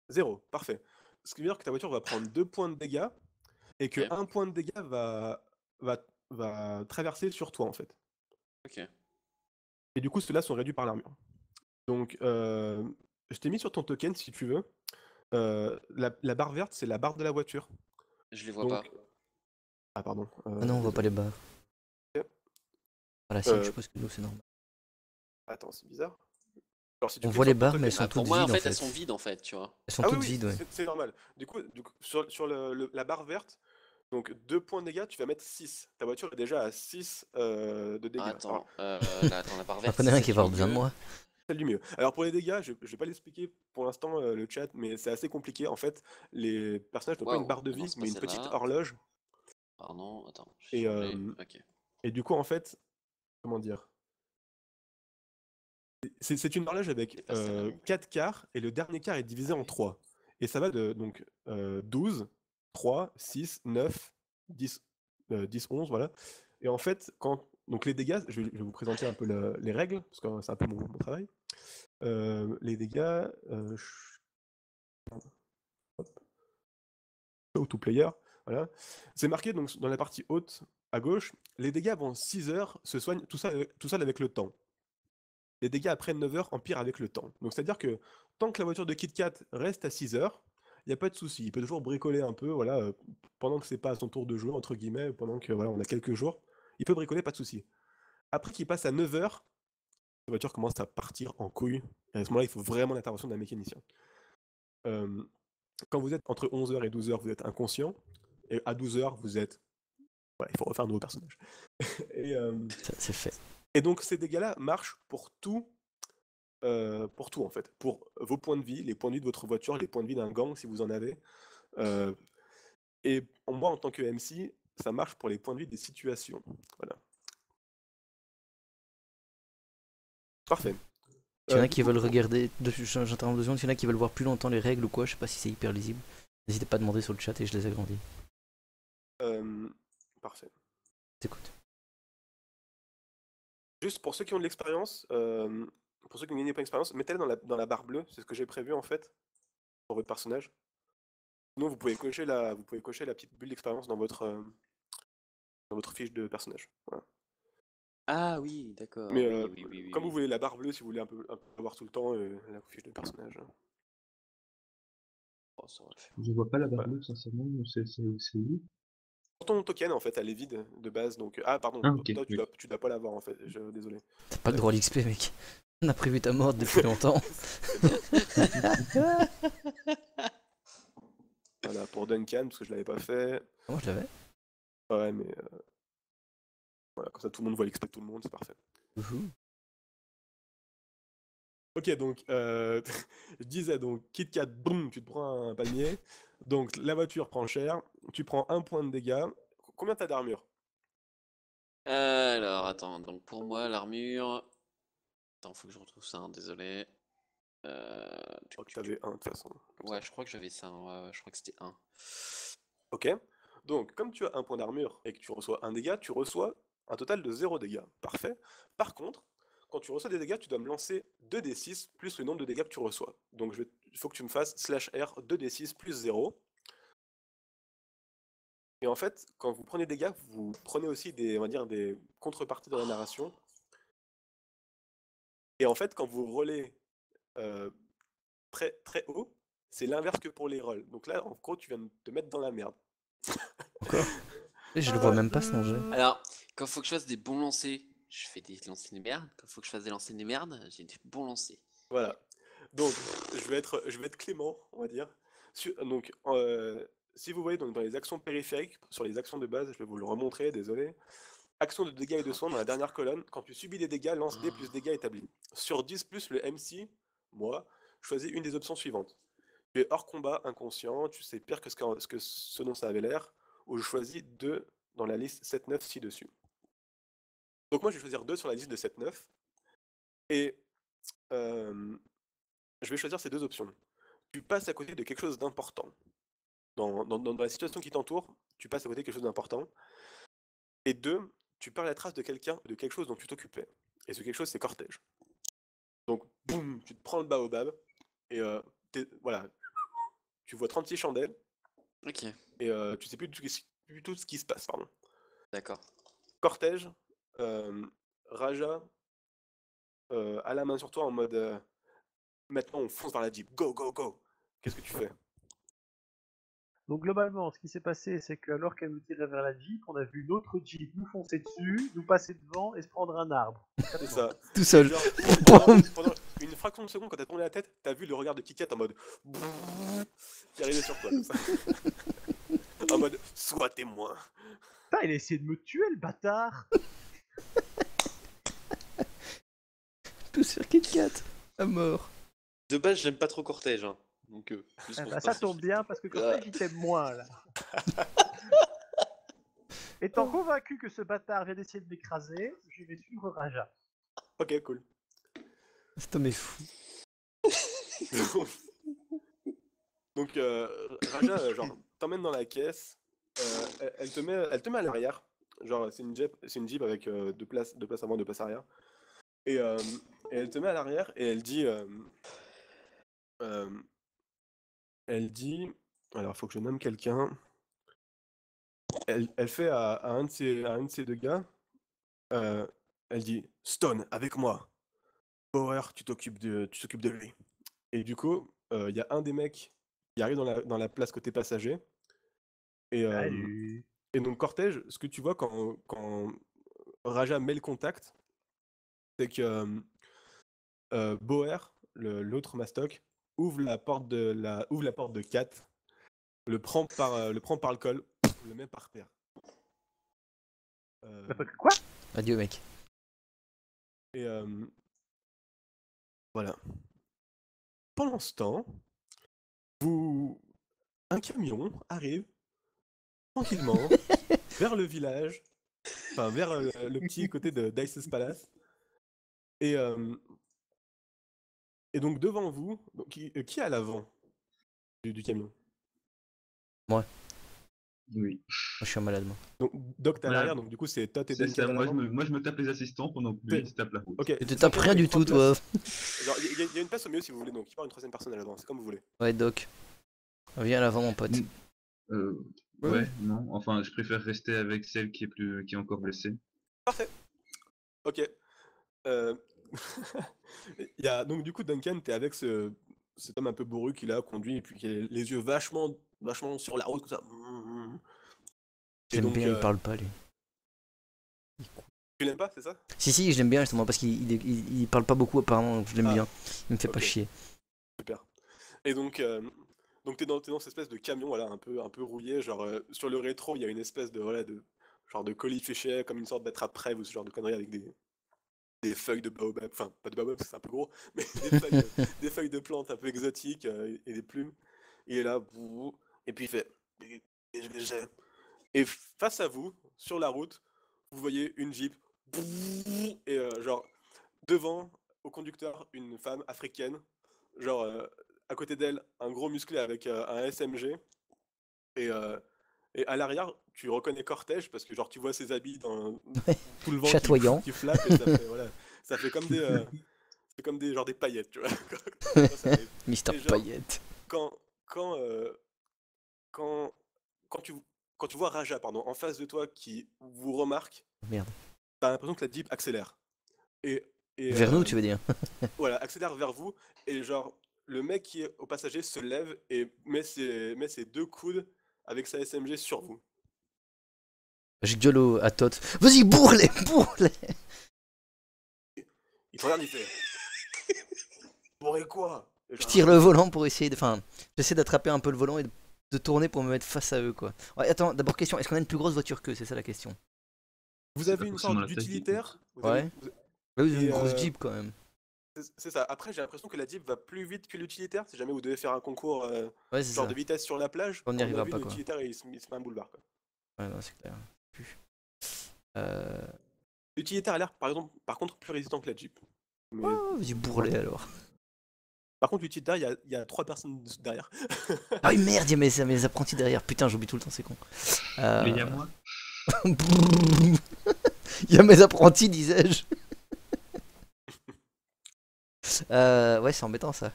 Speaker 3: 0, parfait. Ce qui veut dire que ta voiture va prendre 2 points de dégâts et que
Speaker 4: Ok.
Speaker 3: 1 point de dégâts va traverser sur toi en fait.
Speaker 4: Ok.
Speaker 3: Et du coup, ceux-là sont réduits par l'armure. Donc, je t'ai mis sur ton token si tu veux. La barre verte, c'est la barre de la voiture.
Speaker 4: Je les vois
Speaker 3: Donc,
Speaker 4: pas.
Speaker 3: ah pardon.
Speaker 1: Ah non, on voit pas les barres.
Speaker 3: Ok.
Speaker 1: Voilà, si, je suppose que nous, c'est normal.
Speaker 3: Attends, c'est bizarre. Alors, si tu
Speaker 1: On
Speaker 3: cliques
Speaker 1: voit
Speaker 3: sur
Speaker 1: les
Speaker 3: ton
Speaker 1: barres,
Speaker 3: token-
Speaker 1: mais elles sont
Speaker 4: Ah, pour
Speaker 1: toutes
Speaker 4: moi, en
Speaker 1: vides en
Speaker 4: fait,
Speaker 1: fait.
Speaker 4: elles sont vides, en fait, tu vois.
Speaker 1: Elles sont
Speaker 3: Ah
Speaker 1: toutes
Speaker 3: oui,
Speaker 1: vides, ouais.
Speaker 3: c'est normal. Du coup sur la barre verte, donc 2 points de dégâts, tu vas mettre 6. Ta voiture est déjà à 6 de dégâts. Alors,
Speaker 4: Attends, la barre
Speaker 1: J'en
Speaker 4: verte,
Speaker 1: connais un
Speaker 4: c'est
Speaker 1: qui va avoir
Speaker 4: celle
Speaker 1: besoin de
Speaker 4: du milieu.
Speaker 1: moi.
Speaker 3: celle du mieux. Alors pour les dégâts, je vais pas l'expliquer pour l'instant le chat, mais c'est assez compliqué. En fait, les personnages n'ont pas une
Speaker 4: Waouh,
Speaker 3: barre de
Speaker 4: ah non,
Speaker 3: vie,
Speaker 4: c'est pas
Speaker 3: mais une petite
Speaker 4: celle-là.
Speaker 3: horloge.
Speaker 4: Pardon, attends, j'ai
Speaker 3: Et,
Speaker 4: changé. Ok.
Speaker 3: et du coup, en fait, comment dire? C'est une horloge avec
Speaker 4: C'est pas celle-là non plus.
Speaker 3: 4 quarts, et le dernier quart est divisé
Speaker 4: Ah
Speaker 3: en
Speaker 4: oui.
Speaker 3: 3. Et ça va de donc 12, 3, 6, 9, 10, 10, 11, voilà. Et en fait, donc les dégâts, je vais vous présenter un peu les règles, parce que c'est un peu mon travail. Les dégâts, show to player, voilà. C'est marqué donc dans la partie haute à gauche, les dégâts avant 6 heures se soignent tout seul avec le temps. Les dégâts après 9 heures empirent avec le temps. Donc c'est-à-dire que tant que la voiture de KitKat reste à 6 heures, il n'y a pas de souci. Il peut toujours bricoler un peu, voilà, pendant que c'est pas à son tour de jeu, entre guillemets, pendant que voilà, on a quelques jours. Il peut bricoler, pas de souci. Après qu'il passe à 9h, la voiture commence à partir en couille. Et à ce moment-là, il faut vraiment l'intervention d'un mécanicien. Quand vous êtes entre 11h et 12h, vous êtes inconscient. Et à 12h, vous êtes... Voilà, il faut refaire un nouveau personnage. et,
Speaker 1: Ça, c'est fait.
Speaker 3: et donc, ces dégâts-là marchent pour tout en fait. Pour vos points de vie, les points de vie de votre voiture, les points de vie d'un gang, si vous en avez. Et moi, en tant que MC, ça marche pour les points de vie des situations. Voilà. Parfait.
Speaker 1: S'il y en a
Speaker 3: Du
Speaker 1: qui
Speaker 3: coup,
Speaker 1: veulent regarder, j'interromps 2 secondes, s'il y en a qui veulent voir plus longtemps les règles ou quoi, je sais pas si c'est hyper lisible. N'hésitez pas à demander sur le chat et je les agrandis.
Speaker 3: Parfait.
Speaker 1: T'écoutes.
Speaker 3: Juste pour ceux qui ont de l'expérience, pour ceux qui n'ont pas d'expérience, mettez-les dans la barre bleue, c'est ce que j'ai prévu en fait, pour votre personnage. Sinon, vous pouvez cocher la petite bulle d'expérience dans votre fiche de personnage. Voilà.
Speaker 4: Ah oui, d'accord.
Speaker 3: Mais
Speaker 4: Oui,
Speaker 3: comme vous
Speaker 4: oui.
Speaker 3: voulez la barre bleue, si vous voulez un peu avoir tout le temps la fiche de personnage.
Speaker 4: Oh, ça va le faire.
Speaker 6: Je vois pas la barre
Speaker 3: Voilà.
Speaker 6: bleue, sincèrement, c'est où?
Speaker 3: Ton token en fait, elle est vide de base, donc ah pardon,
Speaker 6: Ah, ok,
Speaker 3: toi
Speaker 6: oui.
Speaker 3: tu dois pas l'avoir en fait, désolé.
Speaker 1: T'as pas le droit à l'XP, mec. On a prévu ta mort depuis longtemps.
Speaker 3: Voilà, pour Duncan, parce que je l'avais pas fait.
Speaker 1: Moi, je l'avais.
Speaker 3: Ouais, mais voilà, comme ça tout le monde voit l'XP de tout le monde, c'est parfait.
Speaker 1: Ouhou.
Speaker 3: Ok, donc je disais donc KitKat, boum, tu te prends un palmier. Donc la voiture prend cher, tu prends 1 point de dégâts. Combien t'as d'armure?
Speaker 4: Alors, attends, donc pour moi, l'armure. Attends, faut que je retrouve ça, hein, désolé.
Speaker 3: Je crois que t'avais 1 de toute façon. comme ça.
Speaker 4: Ouais, je crois que j'avais ça, hein, ouais, je crois que c'était 1.
Speaker 3: Ok. Donc comme tu as 1 point d'armure et que tu reçois 1 dégât, tu reçois un total de 0 dégâts. Parfait. Par contre, quand tu reçois des dégâts, tu dois me lancer 2d6 plus le nombre de dégâts que tu reçois. Donc il faut que tu me fasses /R 2d6 plus 0. Et en fait, quand vous prenez des dégâts, vous prenez aussi on va dire, des contreparties dans la narration. Et en fait, quand vous roulez très, très haut, c'est l'inverse que pour les rolls. Donc là, en gros, tu viens de te mettre dans la merde.
Speaker 1: Encore. Et je le vois même pas son jet.
Speaker 4: Alors, quand faut que je fasse des bons lancers, je fais des lancers de merde. Quand faut que je fasse des lancers de merde, j'ai des bons lancers.
Speaker 3: Voilà. Donc, je vais être clément, on va dire. Donc, si vous voyez donc, dans les actions périphériques, sur les actions de base, je vais vous le remontrer, désolé. Action de dégâts et de soins dans la dernière colonne. Quand tu subis des dégâts, lance D plus dégâts établis. Sur 10 plus le MC, moi, choisis une des options suivantes. Tu es hors combat, inconscient, tu sais pire que ce dont ça avait l'air, ou je choisis 2 dans la liste 7-9 ci-dessus. Donc moi je vais choisir 2 sur la liste de 7-9, et je vais choisir ces 2 options. Tu passes à côté de quelque chose d'important. Dans la situation qui t'entoure, tu passes à côté de quelque chose d'important. Et 2, tu perds la trace de quelque chose dont tu t'occupais. Et ce quelque chose, c'est cortège. Donc, boum, tu te prends le baobab, et voilà, tu vois 36 chandelles,
Speaker 4: Ok,
Speaker 3: et tu sais plus du tout ce qui se passe, pardon.
Speaker 4: d'accord.
Speaker 3: Cortège, Raja a la main sur toi en mode maintenant on fonce vers la Jeep, go, go, go. Qu'est-ce que tu fais?
Speaker 5: Donc globalement, ce qui s'est passé, c'est qu'alors qu'elle nous tirait vers la Jeep, on a vu une autre Jeep nous foncer dessus, nous passer devant et se prendre un arbre.
Speaker 3: C'est ça.
Speaker 1: Tout seul.
Speaker 3: Genre, pendant une fraction de seconde, quand t'as tourné la tête, t'as vu le regard de KitKat en mode qui arrivait sur toi, comme ça. En mode sois témoin.
Speaker 5: Putain, il a essayé de me tuer, le bâtard.
Speaker 1: Tout sur KitKat. À mort.
Speaker 4: De base, j'aime pas trop cortège, hein. Donc, juste
Speaker 5: Ah
Speaker 4: pour
Speaker 5: bah,
Speaker 4: ça,
Speaker 5: ça tombe bien, parce que Cortège, il t'aime moins, là. Étant convaincu que ce bâtard vient d'essayer de m'écraser, je vais suivre Raja.
Speaker 3: Ok, cool.
Speaker 1: Cet homme est fou.
Speaker 3: Donc Raja, genre, t'emmène dans la caisse, elle te met à l'arrière. Genre, c'est une Jeep avec 2 places avant, 2 places arrière. Et elle te met à l'arrière et elle dit, alors faut que je nomme quelqu'un. Elle fait à un de ces 2 gars, elle dit Stone, avec moi. Power, tu t'occupes de lui. Et du coup, il y a un des mecs qui arrive dans la place côté passager. Et,
Speaker 5: Salut.
Speaker 3: et donc cortège, ce que tu vois quand Raja met le contact, c'est que Boer, l'autre mastoc, ouvre la porte de Kat, le prend par le col, le met par terre.
Speaker 5: Quoi?
Speaker 1: Adieu, mec.
Speaker 3: Et voilà. Pendant ce temps, un camion arrive tranquillement vers le village, enfin vers le petit côté de Dice's Palace. Et donc devant vous, donc, qui est à l'avant du camion?
Speaker 1: Moi,
Speaker 6: Oui.
Speaker 1: je suis un malade, moi.
Speaker 3: Donc Doc t'es à
Speaker 6: Voilà.
Speaker 3: l'arrière, donc du coup c'est Todd et
Speaker 6: C'est
Speaker 3: Duncan
Speaker 6: ça,
Speaker 3: à
Speaker 6: moi
Speaker 3: l'avant.
Speaker 6: je me tape les assistants pendant que lui il se tape la route.
Speaker 3: Ok.
Speaker 1: Tu te
Speaker 3: c'est
Speaker 1: tapes
Speaker 3: simplement
Speaker 1: rien du
Speaker 3: les trois
Speaker 1: tout, toi.
Speaker 3: places. Genre, il y a une place au milieu si vous voulez, donc il part une troisième personne à l'avant, c'est comme vous voulez.
Speaker 1: Ouais, Doc. Viens à l'avant, mon pote.
Speaker 6: Ouais, non, enfin je préfère rester avec celle qui est encore blessée.
Speaker 3: Parfait. Ok. Donc du coup Duncan, t'es avec cet homme un peu bourru qui l'a conduit et puis qui a les yeux vachement sur la route comme ça. Et
Speaker 1: J'aime
Speaker 3: donc,
Speaker 1: bien, il parle pas, lui.
Speaker 3: tu l'aimes pas, c'est ça?
Speaker 1: Si, je l'aime bien, justement, parce qu'il parle pas beaucoup, apparemment, donc je l'aime
Speaker 3: Ah,
Speaker 1: bien. Il me fait pas
Speaker 3: ok.
Speaker 1: chier.
Speaker 3: Super. Et donc t'es dans cette espèce de camion, voilà, un peu rouillé, genre sur le rétro, il y a une espèce de genre de colis fiché, comme une sorte d'attrape-rêve ou ce genre de conneries avec des feuilles de baobab, enfin pas de baobab parce que c'est un peu gros, mais des feuilles de plantes un peu exotiques et des plumes. Il est là, et puis il fait et face à vous, sur la route, vous voyez une Jeep et genre devant au conducteur une femme africaine, genre à côté d'elle un gros musclé avec un SMG et à l'arrière tu reconnais Cortège parce que genre tu vois ses habits dans tout le vent
Speaker 1: Chatoyant.
Speaker 3: qui flatte et ça fait comme c'est comme genre des paillettes, tu vois. Quand ça arrive.
Speaker 1: Mister
Speaker 3: Et genre,
Speaker 1: Paillette.
Speaker 3: quand quand euh, quand quand tu vois Raja pardon en face de toi qui vous remarque,
Speaker 1: Merde.
Speaker 3: t'as l'impression que la Jeep accélère et
Speaker 1: Vers nous, tu veux dire?
Speaker 3: voilà, accélère vers vous et genre le mec qui est au passager se lève et met ses deux coudes avec sa SMG sur vous.
Speaker 1: Je gueule à Tot. Vas-y, bourre-les!
Speaker 3: Il te regarde, il fait Pourquoi quoi? Et
Speaker 1: Je
Speaker 3: genre,
Speaker 1: tire le volant pour essayer de. Enfin, j'essaie d'attraper un peu le volant et de tourner pour me mettre face à eux, quoi. Ouais, attends, d'abord, question, est-ce qu'on a une plus grosse voiture qu'eux? C'est ça la question.
Speaker 3: vous
Speaker 6: C'est
Speaker 3: avez
Speaker 6: pas
Speaker 3: une
Speaker 6: forcément
Speaker 3: sorte
Speaker 6: la taille qui
Speaker 3: d'utilitaire.
Speaker 1: Ouais. Bah oui, ils ont
Speaker 3: et,
Speaker 1: une grosse Jeep quand même.
Speaker 3: c'est ça. Après, j'ai l'impression que la Jeep va plus vite que l'utilitaire. Si jamais vous devez faire un concours
Speaker 1: Ouais, c'est
Speaker 3: genre
Speaker 1: ça.
Speaker 3: de vitesse sur la plage,
Speaker 1: On n'y
Speaker 3: à mon
Speaker 1: arrivera
Speaker 3: avis,
Speaker 1: pas, quoi.
Speaker 3: l'utilitaire il se met un boulevard. Quoi.
Speaker 1: Ouais, non, c'est clair. Plus.
Speaker 3: L'utilitaire a l'air, par contre, plus résistant que la Jeep. Mais,
Speaker 1: Oh, vas-y, bourre-les alors.
Speaker 3: par contre, l'utilitaire, il y a 3 personnes derrière.
Speaker 1: Ah oui, merde, il y a mes apprentis derrière. Putain, j'oublie tout le temps, c'est con.
Speaker 6: Mais il y a moi.
Speaker 1: Il y a mes apprentis, disais-je. Ouais, c'est embêtant ça.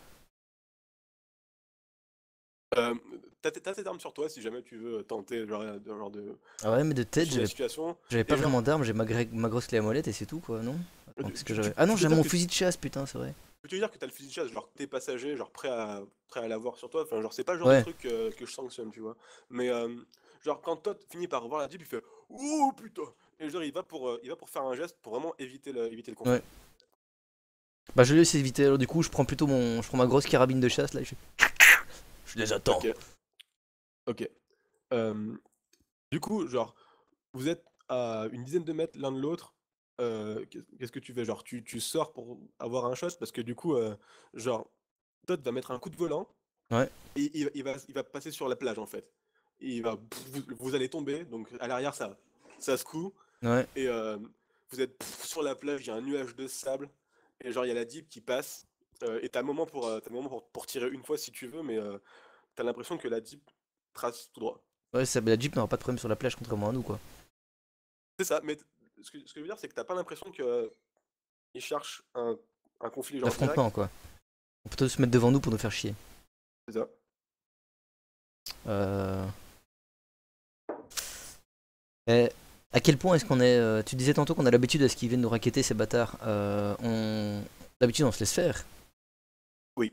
Speaker 3: T'as tes armes sur toi si jamais tu veux tenter genre de
Speaker 1: Ah ouais, mais de tête,
Speaker 3: la situation.
Speaker 1: j'avais pas
Speaker 3: Et genre,
Speaker 1: vraiment d'armes, j'ai ma grosse clé à molette et c'est tout, quoi, non? Attends, qu'est-ce que
Speaker 3: tu-
Speaker 1: j'avais?
Speaker 3: tu-
Speaker 1: Ah non,
Speaker 3: tu
Speaker 1: j'ai
Speaker 3: peux
Speaker 1: mon
Speaker 3: dire que-
Speaker 1: fusil de chasse, putain, c'est vrai.
Speaker 3: Peux-tu dire que t'as le fusil de chasse, genre t'es passager, genre prêt à l'avoir sur toi, enfin genre c'est pas le genre
Speaker 1: Ouais.
Speaker 3: de truc que je sanctionne, tu vois. Mais genre quand Todd finit par revoir la Jeep, il fait ouh putain, et genre il va pour faire un geste pour vraiment éviter le conflit.
Speaker 1: Ouais. Bah je laisse éviter, alors du coup je prends plutôt je prends ma grosse carabine de chasse là, je les attends.
Speaker 3: Ok. Du coup, genre vous êtes à une dizaine de mètres l'un de l'autre. Qu'est-ce que tu fais? Genre tu sors pour avoir un shot parce que du coup, genre Todd va mettre un coup de volant.
Speaker 1: Ouais.
Speaker 3: Et il va passer sur la plage en fait. Et vous allez tomber, donc à l'arrière ça secoue.
Speaker 1: Ouais.
Speaker 3: Et vous êtes sur la plage, il y a un nuage de sable. Et genre il y a la Jeep qui passe. Et t'as un moment pour tirer une fois si tu veux, mais t'as l'impression que la Jeep trace tout droit.
Speaker 1: Ouais, la Jeep n'aura pas de problème sur la plage contrairement à nous, quoi.
Speaker 3: C'est ça, mais ce que je veux dire, c'est que t'as pas l'impression qu'ils cherchent un conflit genre direct.
Speaker 1: L'affrontement, quoi. On peut tous se mettre devant nous pour nous faire chier.
Speaker 3: C'est ça.
Speaker 1: À quel point est-ce qu'on est. Tu disais tantôt qu'on a l'habitude à ce qu'ils viennent nous raqueter, ces bâtards. D'habitude, on se laisse faire.
Speaker 3: Oui.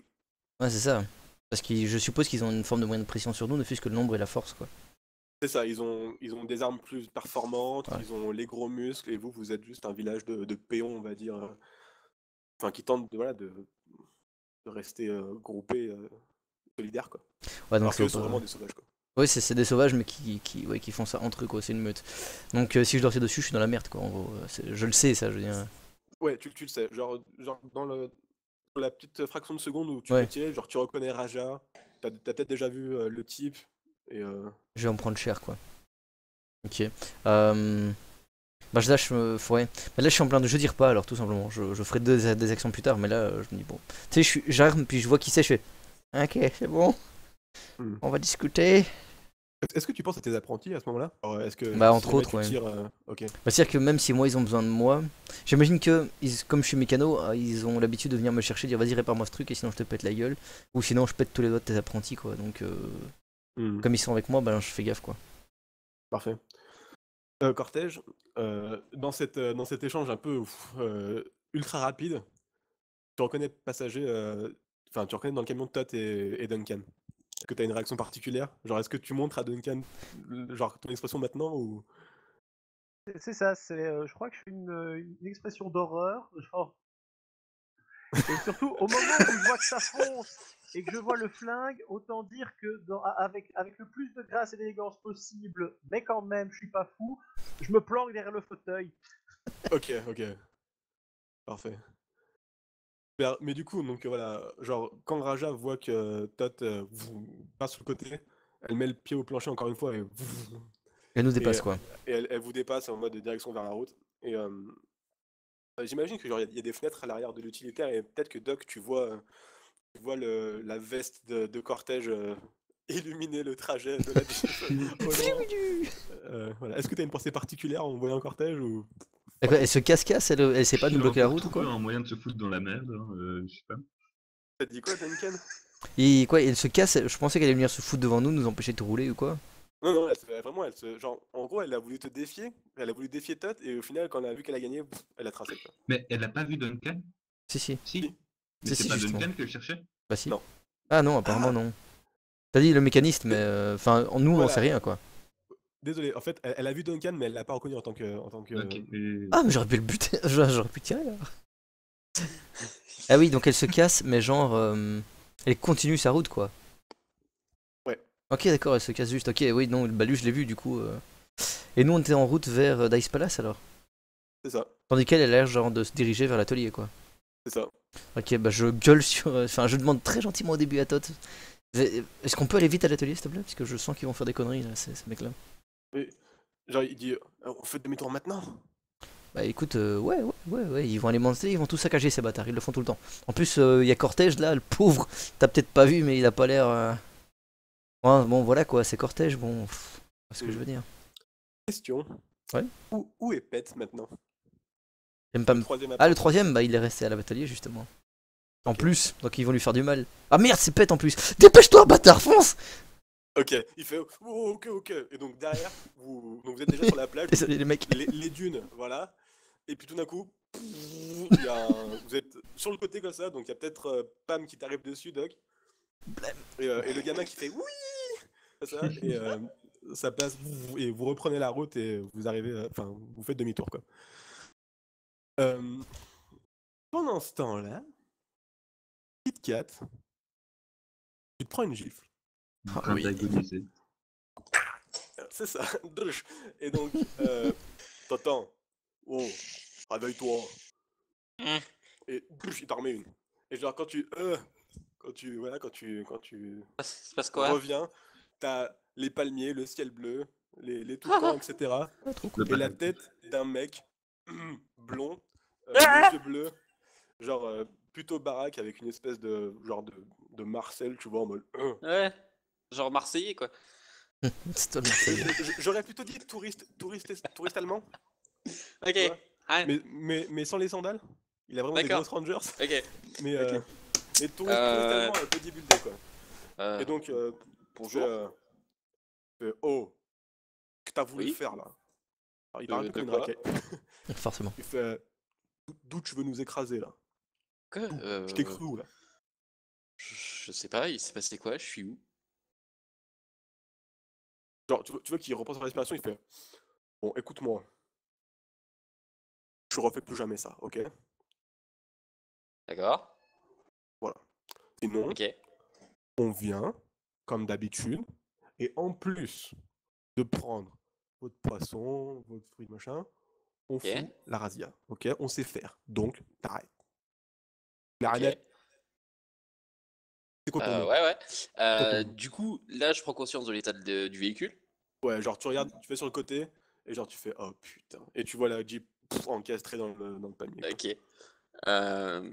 Speaker 1: Ouais, c'est ça. Parce que je suppose qu'ils ont une forme de moyen de pression sur nous, ne fût-ce que le nombre et la force, quoi.
Speaker 3: C'est ça, ils ont des armes plus performantes,
Speaker 1: Ouais.
Speaker 3: ils ont les gros muscles, et vous êtes juste un village de péons, on va dire, enfin, qui tentent de, voilà, de rester groupés, solidaires, quoi.
Speaker 1: Ouais, donc
Speaker 3: Alors
Speaker 1: c'est
Speaker 3: qu'eux sont
Speaker 1: pas...
Speaker 3: vraiment des sauvages, quoi.
Speaker 1: Oui, c'est des sauvages, mais ouais, qui font ça entre eux, quoi. C'est une meute. Donc si je leur tire dessus, je suis dans la merde, quoi. En gros, je le sais, ça, je veux dire.
Speaker 3: Ouais, tu le sais. Genre dans la petite fraction de seconde où tu
Speaker 1: Ouais.
Speaker 3: peux tirer, genre tu reconnais Raja, t'as peut-être déjà vu le type, et
Speaker 1: Je vais en prendre cher, quoi. Ok. Bah là, ouais. Mais là, je suis en plein de jeu dire pas, alors tout simplement. Je ferai des actions plus tard, mais là, je me dis bon. Tu sais, j'arrive, puis je vois qui c'est, je fais. Ok, c'est bon.
Speaker 3: Hmm.
Speaker 1: On va discuter.
Speaker 3: Est-ce que tu penses à tes apprentis à ce moment-là? Alors, est-ce que
Speaker 1: Bah,
Speaker 3: si
Speaker 1: entre
Speaker 3: jamais
Speaker 1: autres,
Speaker 3: tu
Speaker 1: ouais.
Speaker 3: tires, ok.
Speaker 1: Bah, c'est-à-dire que même si moi ils ont besoin de moi, j'imagine que comme je suis mécano, ils ont l'habitude de venir me chercher, dire vas-y répare-moi ce truc et sinon je te pète la gueule, ou sinon je pète tous les doigts de tes apprentis quoi. Donc
Speaker 3: Hmm.
Speaker 1: comme ils sont avec moi, bah je fais gaffe quoi.
Speaker 3: Parfait. Cortège, dans cet échange un peu ultra rapide, tu reconnais passager, enfin tu reconnais dans le camion Todd et Duncan. Est-ce que tu as une réaction particulière? Genre est-ce que tu montres à Duncan genre ton expression maintenant ou...
Speaker 5: C'est ça, je crois que je fais une expression d'horreur, genre. Et surtout, au moment où je vois que ça fonce et que je vois le flingue, autant dire que avec le plus de grâce et d'élégance possible, mais quand même, je suis pas fou, je me planque derrière le fauteuil.
Speaker 3: Ok, parfait. Mais du coup, donc voilà, genre quand Raja voit que Todd passe sur le côté, elle met le pied au plancher encore une fois
Speaker 1: Elle nous
Speaker 3: et,
Speaker 1: dépasse quoi.
Speaker 3: et elle vous dépasse en mode de direction vers la route. Et j'imagine que genre il y a des fenêtres à l'arrière de l'utilitaire et peut-être que Doc, tu vois la veste de cortège illuminer le trajet de la Jeep au loin. Voilà. Est-ce que tu as une pensée particulière en voyant un cortège ou...
Speaker 1: D'accord, elle se casse, elle sait pas de nous
Speaker 6: Il a
Speaker 1: bloquer la
Speaker 6: encore
Speaker 1: route ou quoi?
Speaker 6: trouvé un moyen de se foutre dans la merde, hein, je sais pas.
Speaker 3: T'as dit quoi, Duncan?
Speaker 1: Et quoi, elle se casse, je pensais qu'elle allait venir se foutre devant nous, nous empêcher de rouler ou quoi?
Speaker 3: Non, vraiment, genre, en gros, elle a voulu te défier, elle a voulu défier Todd, et au final, quand elle a vu qu'elle a gagné, elle a tracé, quoi.
Speaker 6: Mais elle a pas vu Duncan?
Speaker 1: Si si,
Speaker 6: Si. Mais
Speaker 3: Si.
Speaker 6: c'est
Speaker 1: si
Speaker 6: pas
Speaker 1: justement.
Speaker 6: Duncan que je cherchais?
Speaker 1: Bah si.
Speaker 3: Non.
Speaker 1: Ah non, apparemment
Speaker 3: Ah,
Speaker 1: non. T'as dit le mécaniste, mais
Speaker 3: mais
Speaker 1: enfin nous on sait
Speaker 3: voilà,
Speaker 1: rien quoi.
Speaker 3: désolé, en fait, elle a vu Duncan, mais elle l'a pas reconnu en tant
Speaker 6: Ok.
Speaker 3: que...
Speaker 1: Ah mais j'aurais pu le buter, j'aurais pu tirer là. Ah oui, donc elle se casse, mais genre, elle continue sa route quoi.
Speaker 3: Ouais,
Speaker 1: Ok, d'accord, elle se casse juste. Ok, oui, non, bah lui je l'ai vu du coup. Et nous on était en route vers Dice Palace alors.
Speaker 3: c'est ça,
Speaker 1: Tandis qu'elle a l'air genre de se diriger vers l'atelier quoi.
Speaker 3: c'est ça.
Speaker 1: Ok, bah je gueule sur. Enfin, je demande très gentiment au début à Tot. Est-ce qu'on peut aller vite à l'atelier s'il te plaît? Parce que je sens qu'ils vont faire des conneries là, ces mecs là.
Speaker 3: Et, genre, il dit, on fait demi-tour maintenant?
Speaker 1: Bah écoute, ouais, ils vont aller monter, ils vont tout saccager ces bâtards, ils le font tout le temps. En plus, il y a Cortège là, le pauvre, t'as peut-être pas vu, mais il a pas l'air. Ouais, bon, voilà quoi, c'est Cortège, bon. C'est ce que je veux dire.
Speaker 3: Question.
Speaker 1: Ouais.
Speaker 3: Où est Pet maintenant?
Speaker 1: J'aime pas
Speaker 3: Le
Speaker 1: me.
Speaker 3: troisième
Speaker 1: Ah, le
Speaker 3: apprenti.
Speaker 1: troisième, bah il est resté à l'atelier justement. En
Speaker 3: Ok.
Speaker 1: plus, donc ils vont lui faire du mal. Ah merde, c'est Pet en plus. Dépêche-toi, bâtard, fonce!
Speaker 3: Ok, il fait, oh, ok. Et donc derrière, donc vous êtes déjà sur la plage,
Speaker 1: Désolé les mecs.
Speaker 3: les dunes, voilà. Et puis tout d'un coup, il y a vous êtes sur le côté comme ça, donc il y a peut-être Pam qui t'arrive dessus, Doc. Et le gamin qui fait oui, comme ça, et ça passe, et vous reprenez la route et vous arrivez, enfin, vous faites demi-tour, quoi. Euh, Pendant ce temps-là, Kit Kat, tu te prends une gifle.
Speaker 6: En
Speaker 1: Ah
Speaker 6: train
Speaker 1: oui.
Speaker 6: d'agoniser.
Speaker 3: C'est ça, douche. Et donc, t'entends, oh, réveille-toi. Et douche, il t'en remet une. Et genre, quand tu
Speaker 4: Il se passe quoi?
Speaker 3: reviens, t'as les palmiers, le ciel bleu, les toucans, etc.
Speaker 1: Ah, trop
Speaker 6: Le
Speaker 1: cool.
Speaker 3: Et la
Speaker 6: paradis.
Speaker 3: tête d'un mec blond, les yeux bleus, genre plutôt baraque avec une espèce de genre de Marcel, tu vois, en mode.
Speaker 4: Ouais, genre Marseillais quoi.
Speaker 1: C'est toi le Marseillais.
Speaker 3: J'aurais plutôt dit touriste allemand,
Speaker 4: Ok,
Speaker 3: tu vois,
Speaker 4: ouais,
Speaker 3: mais sans les sandales. Il a vraiment des
Speaker 4: d'accord.
Speaker 3: grosses Rangers,
Speaker 4: Ok.
Speaker 3: mais,
Speaker 4: Ok.
Speaker 3: mais touriste allemand bodybuildé, quoi. Et donc, tu fais,
Speaker 4: Bonjour.
Speaker 3: oh, que t'as voulu
Speaker 4: Oui.
Speaker 3: faire là? Alors, il parle un peu
Speaker 4: De
Speaker 3: comme une
Speaker 4: quoi?
Speaker 3: raquette.
Speaker 1: Forcément.
Speaker 3: Il fait, d'où tu veux nous écraser là?
Speaker 4: Quoi?
Speaker 3: D'où? Je t'ai cru où là?
Speaker 4: Je sais pas, il s'est passé quoi? Je suis où?
Speaker 3: Genre, tu vois qu'il reprend sa respiration, il fait, bon, écoute-moi, je refais plus jamais ça, ok?
Speaker 4: D'accord.
Speaker 3: Voilà. Sinon,
Speaker 4: Ok.
Speaker 3: on vient, comme d'habitude, et en plus de prendre votre poisson, votre fruit, machin, on
Speaker 4: Ok.
Speaker 3: fout la razzia. Ok, on sait faire. Donc, t'arrêtes.
Speaker 4: Ok.
Speaker 3: Clarinette, c'est quoi ton nom?
Speaker 4: Ouais, ouais.
Speaker 3: Quoi ton nom?
Speaker 4: Du coup, là, je prends conscience de l'état du véhicule.
Speaker 3: Ouais, genre tu regardes, tu fais sur le côté, et genre tu fais oh putain. Et tu vois la Jeep encastrée dans le palmier, quoi.
Speaker 4: Ok. Euh,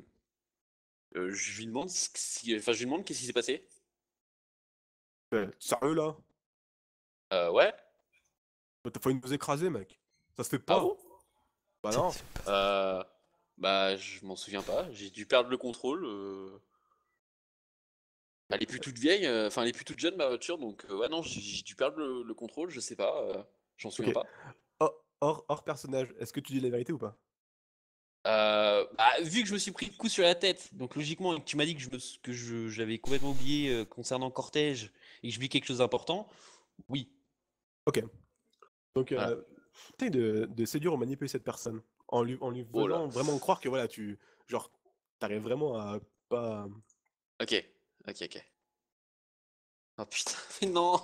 Speaker 4: je lui demande enfin, je lui demande qu'est-ce qui s'est passé.
Speaker 3: Sérieux là?
Speaker 4: Ouais.
Speaker 3: T'as failli nous écraser, mec. Ça se fait
Speaker 4: Ah
Speaker 3: pas.
Speaker 4: bon?
Speaker 3: Bah non.
Speaker 4: Euh, Bah, je m'en souviens pas. J'ai dû perdre le contrôle. Elle est plus toute vieille, enfin, elle est plus toute jeune, ma voiture, donc ouais, non, j'ai dû perdre le contrôle, je sais pas, j'en souviens
Speaker 3: Ok.
Speaker 4: pas.
Speaker 3: Hors personnage, est-ce que tu dis la vérité ou pas?
Speaker 4: Bah, vu que je me suis pris le coup sur la tête, donc logiquement, et que tu m'as dit que j'avais complètement oublié concernant Cortège et que j'oublie quelque chose d'important, oui,
Speaker 3: Ok. Donc,
Speaker 4: voilà.
Speaker 3: essaye de séduire ou manipuler cette personne en lui
Speaker 4: Oh là.
Speaker 3: faisant vraiment croire que voilà, genre, t'arrives vraiment à pas.
Speaker 4: Ok, ok, ok. Oh putain, mais non!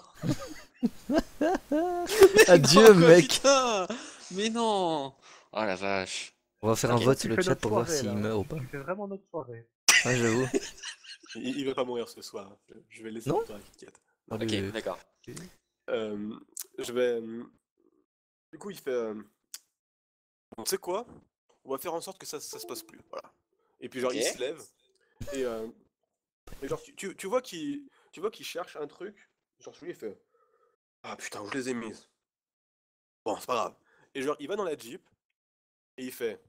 Speaker 4: Mais
Speaker 1: Adieu,
Speaker 4: non, quoi,
Speaker 1: mec.
Speaker 4: putain! Mais non! Oh la vache.
Speaker 1: On va faire un
Speaker 4: Ok.
Speaker 1: vote
Speaker 5: Tu
Speaker 1: sur le
Speaker 5: fais
Speaker 1: chat
Speaker 5: notre
Speaker 1: pour voir
Speaker 5: soirée,
Speaker 1: s'il
Speaker 5: là.
Speaker 1: meurt ou pas.
Speaker 5: Tu fais vraiment notre soirée.
Speaker 1: Ouais, j'avoue.
Speaker 3: Il va pas mourir ce soir. Je vais laisser
Speaker 1: Non?
Speaker 3: victoire à Kit Kat.
Speaker 1: Ah,
Speaker 4: Ok,
Speaker 1: mais...
Speaker 4: d'accord.
Speaker 3: Euh, je vais. Du coup, il fait. Bon, tu sais quoi? On va faire en sorte que ça se passe plus. Voilà. Et puis, genre,
Speaker 4: Ok.
Speaker 3: il se lève. Et, et genre, tu vois qu'il cherche un truc. Genre, celui, il fait. Ah putain, où je les ai mises. Bon, c'est pas grave. Et genre, il va dans la Jeep. Et il fait.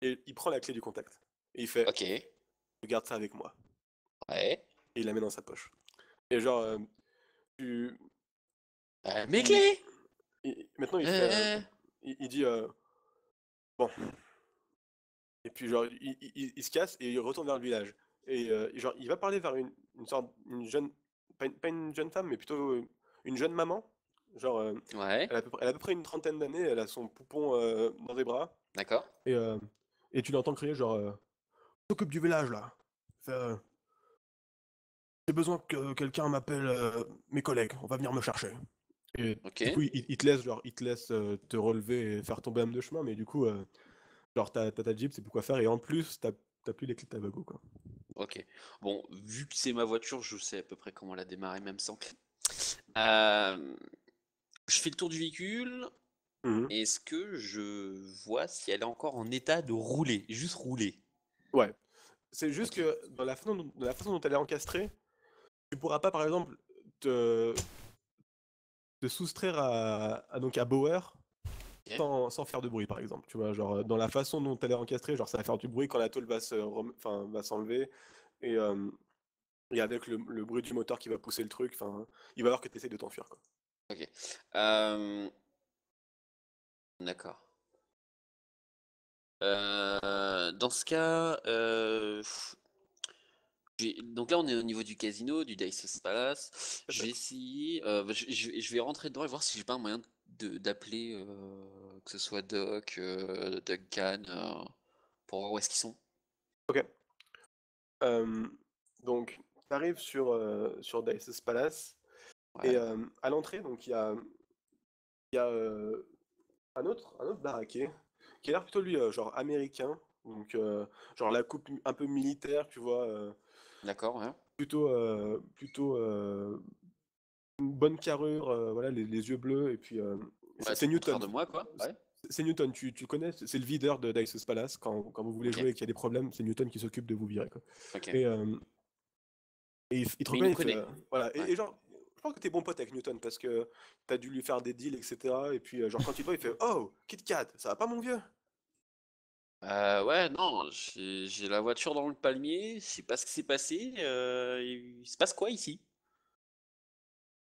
Speaker 3: Et il prend la clé du contact. Et il fait.
Speaker 4: Ok.
Speaker 3: Je garde ça avec moi.
Speaker 4: Ouais.
Speaker 3: Et il la met dans sa poche. Et genre, tu.
Speaker 4: Mes
Speaker 3: il-
Speaker 4: clés!
Speaker 3: maintenant, il fait.
Speaker 4: Euh,
Speaker 3: Il dit. Bon. Et puis genre, il se casse et il retourne vers le village. Et genre, il va parler vers une sorte, une jeune, pas une jeune femme, mais plutôt une jeune maman. Genre,
Speaker 4: Ouais.
Speaker 3: elle a à peu près une trentaine d'années, elle a son poupon dans les bras.
Speaker 4: D'accord.
Speaker 3: Et, euh, et tu l'entends crier genre, s'occupe du village là. Fait, j'ai besoin que quelqu'un m'appelle mes collègues, on va venir me chercher. Et
Speaker 4: Ok.
Speaker 3: du coup, il te laisse, genre, il te laisse te relever et faire tomber l'âme de chemin, mais du coup, genre, t'as ta Jeep, c'est plus quoi faire, et en plus, t'as plus les clés de ta wagon, quoi.
Speaker 4: Ok. Bon, vu que c'est ma voiture, je sais à peu près comment la démarrer, même sans clé. Euh, je fais le tour du véhicule.
Speaker 3: Mhm.
Speaker 4: Est-ce que je vois si elle est encore en état de rouler? Juste rouler.
Speaker 3: Ouais. C'est juste
Speaker 4: Ok.
Speaker 3: que dans la façon dont elle est encastrée, tu pourras pas, par exemple, te, te soustraire donc à Bauer
Speaker 4: Ok.
Speaker 3: sans faire de bruit, par exemple. Tu vois, genre, dans la façon dont elle est encastrée, genre, ça va faire du bruit quand la tôle enfin, va s'enlever. Et, et avec le bruit du moteur qui va pousser le truc, enfin, il va falloir que tu essaies de t'enfuir, quoi.
Speaker 4: Ok. Euh, d'accord. Dans ce cas, donc là on est au niveau du casino, du Dice Palace. Je vais essayer, bah, je vais rentrer dedans et voir si j'ai pas un moyen d'appeler, que ce soit Doc, Duncan, pour voir où est-ce qu'ils sont.
Speaker 3: Ok. Euh, donc, tu arrives sur Dice's Palace, et
Speaker 4: Ouais.
Speaker 3: à l'entrée, donc, il y a un autre baraquet qui a l'air plutôt lui genre américain, donc genre la coupe un peu militaire, tu vois,
Speaker 4: D'accord, ouais.
Speaker 3: plutôt une bonne carrure, voilà, les yeux bleus, et puis
Speaker 4: Ouais,
Speaker 3: c'est
Speaker 4: tout le contraire
Speaker 3: Newton.
Speaker 4: de moi, quoi. Ouais.
Speaker 3: C'est Newton, tu le connais, c'est le videur de Dice's Palace. Quand vous voulez
Speaker 4: Ok.
Speaker 3: jouer et qu'il y a des problèmes, c'est Newton qui s'occupe de vous virer, quoi.
Speaker 4: Ok.
Speaker 3: Et, il te
Speaker 4: Mais il nous
Speaker 3: reconnaît, il fait,
Speaker 4: connaît.
Speaker 3: voilà,
Speaker 4: Ouais.
Speaker 3: et genre, je pense que t'es bon pote avec Newton parce que t'as dû lui faire des deals, etc. Et puis, genre, quand il te voit, il fait oh, Kit Kat, ça va pas, mon vieux?
Speaker 4: Ouais, non, j'ai la voiture dans le palmier, je sais pas ce qui s'est passé. Il se passe quoi ici?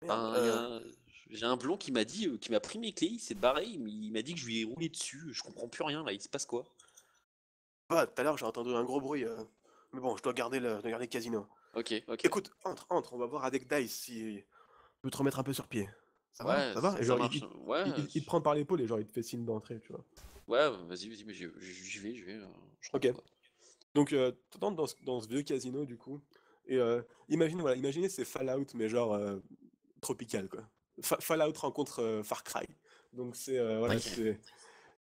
Speaker 3: Merde,
Speaker 4: Enfin, j'ai un blond qui m'a dit, qui m'a pris mes clés, il s'est barré, il m'a dit que je lui ai roulé dessus. Je comprends plus rien là, il se passe quoi?
Speaker 3: tout à l'heure, j'ai entendu un gros bruit. Mais bon, je dois garder le casino.
Speaker 4: Ok, ok.
Speaker 3: Écoute, entre, on va voir avec Dice si on peut te remettre un peu sur pied. Ça va?
Speaker 4: Ouais,
Speaker 3: Ça va? Et
Speaker 4: ça
Speaker 3: genre,
Speaker 4: marche. Ouais,
Speaker 3: il te prend par l'épaule et genre, il te fait signe d'entrée, tu vois.
Speaker 4: ouais, vas-y, vas-y, mais j'y vais, je
Speaker 3: Ok.
Speaker 4: rentre quoi.
Speaker 3: Donc, t'entres dans ce vieux casino, du coup, et imaginez c'est Fallout, mais genre tropical, quoi. Fallout rencontre Far Cry. Donc, voilà,
Speaker 4: Ok.
Speaker 3: c'est.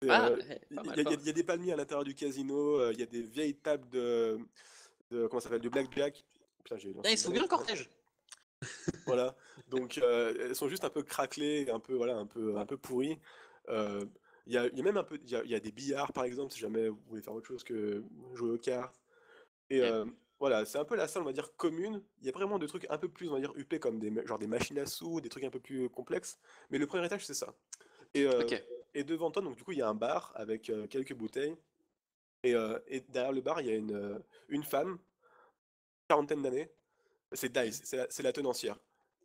Speaker 4: Ah, pas
Speaker 3: Il
Speaker 4: mal,
Speaker 3: y, a-
Speaker 4: pas
Speaker 3: y a
Speaker 4: mal.
Speaker 3: y a des palmiers à l'intérieur du casino, il y a des vieilles tables comment ça s'appelle, de blackjack. Putain, j'ai
Speaker 4: Ah,
Speaker 3: lancé
Speaker 4: il
Speaker 3: une
Speaker 4: se fout
Speaker 3: bonne
Speaker 4: bien le
Speaker 3: vanne.
Speaker 4: cortège.
Speaker 3: Voilà, donc elles sont juste un peu craquelées, un peu, voilà, un peu pourries. Euh, il y a même un peu, il y a des billards par exemple, si jamais vous voulez faire autre chose que jouer aux cartes. Et
Speaker 4: Ok.
Speaker 3: voilà, c'est un peu la salle, on va dire, commune. Il y a vraiment des trucs un peu plus, on va dire, huppés, comme genre des machines à sous, des trucs un peu plus complexes. Mais le premier étage, c'est ça. Et,
Speaker 4: Ok.
Speaker 3: et devant toi, donc du coup, il y a un bar avec quelques bouteilles. Et derrière le bar, il y a une femme, quarantaine d'années. C'est Dice, c'est la tenancière.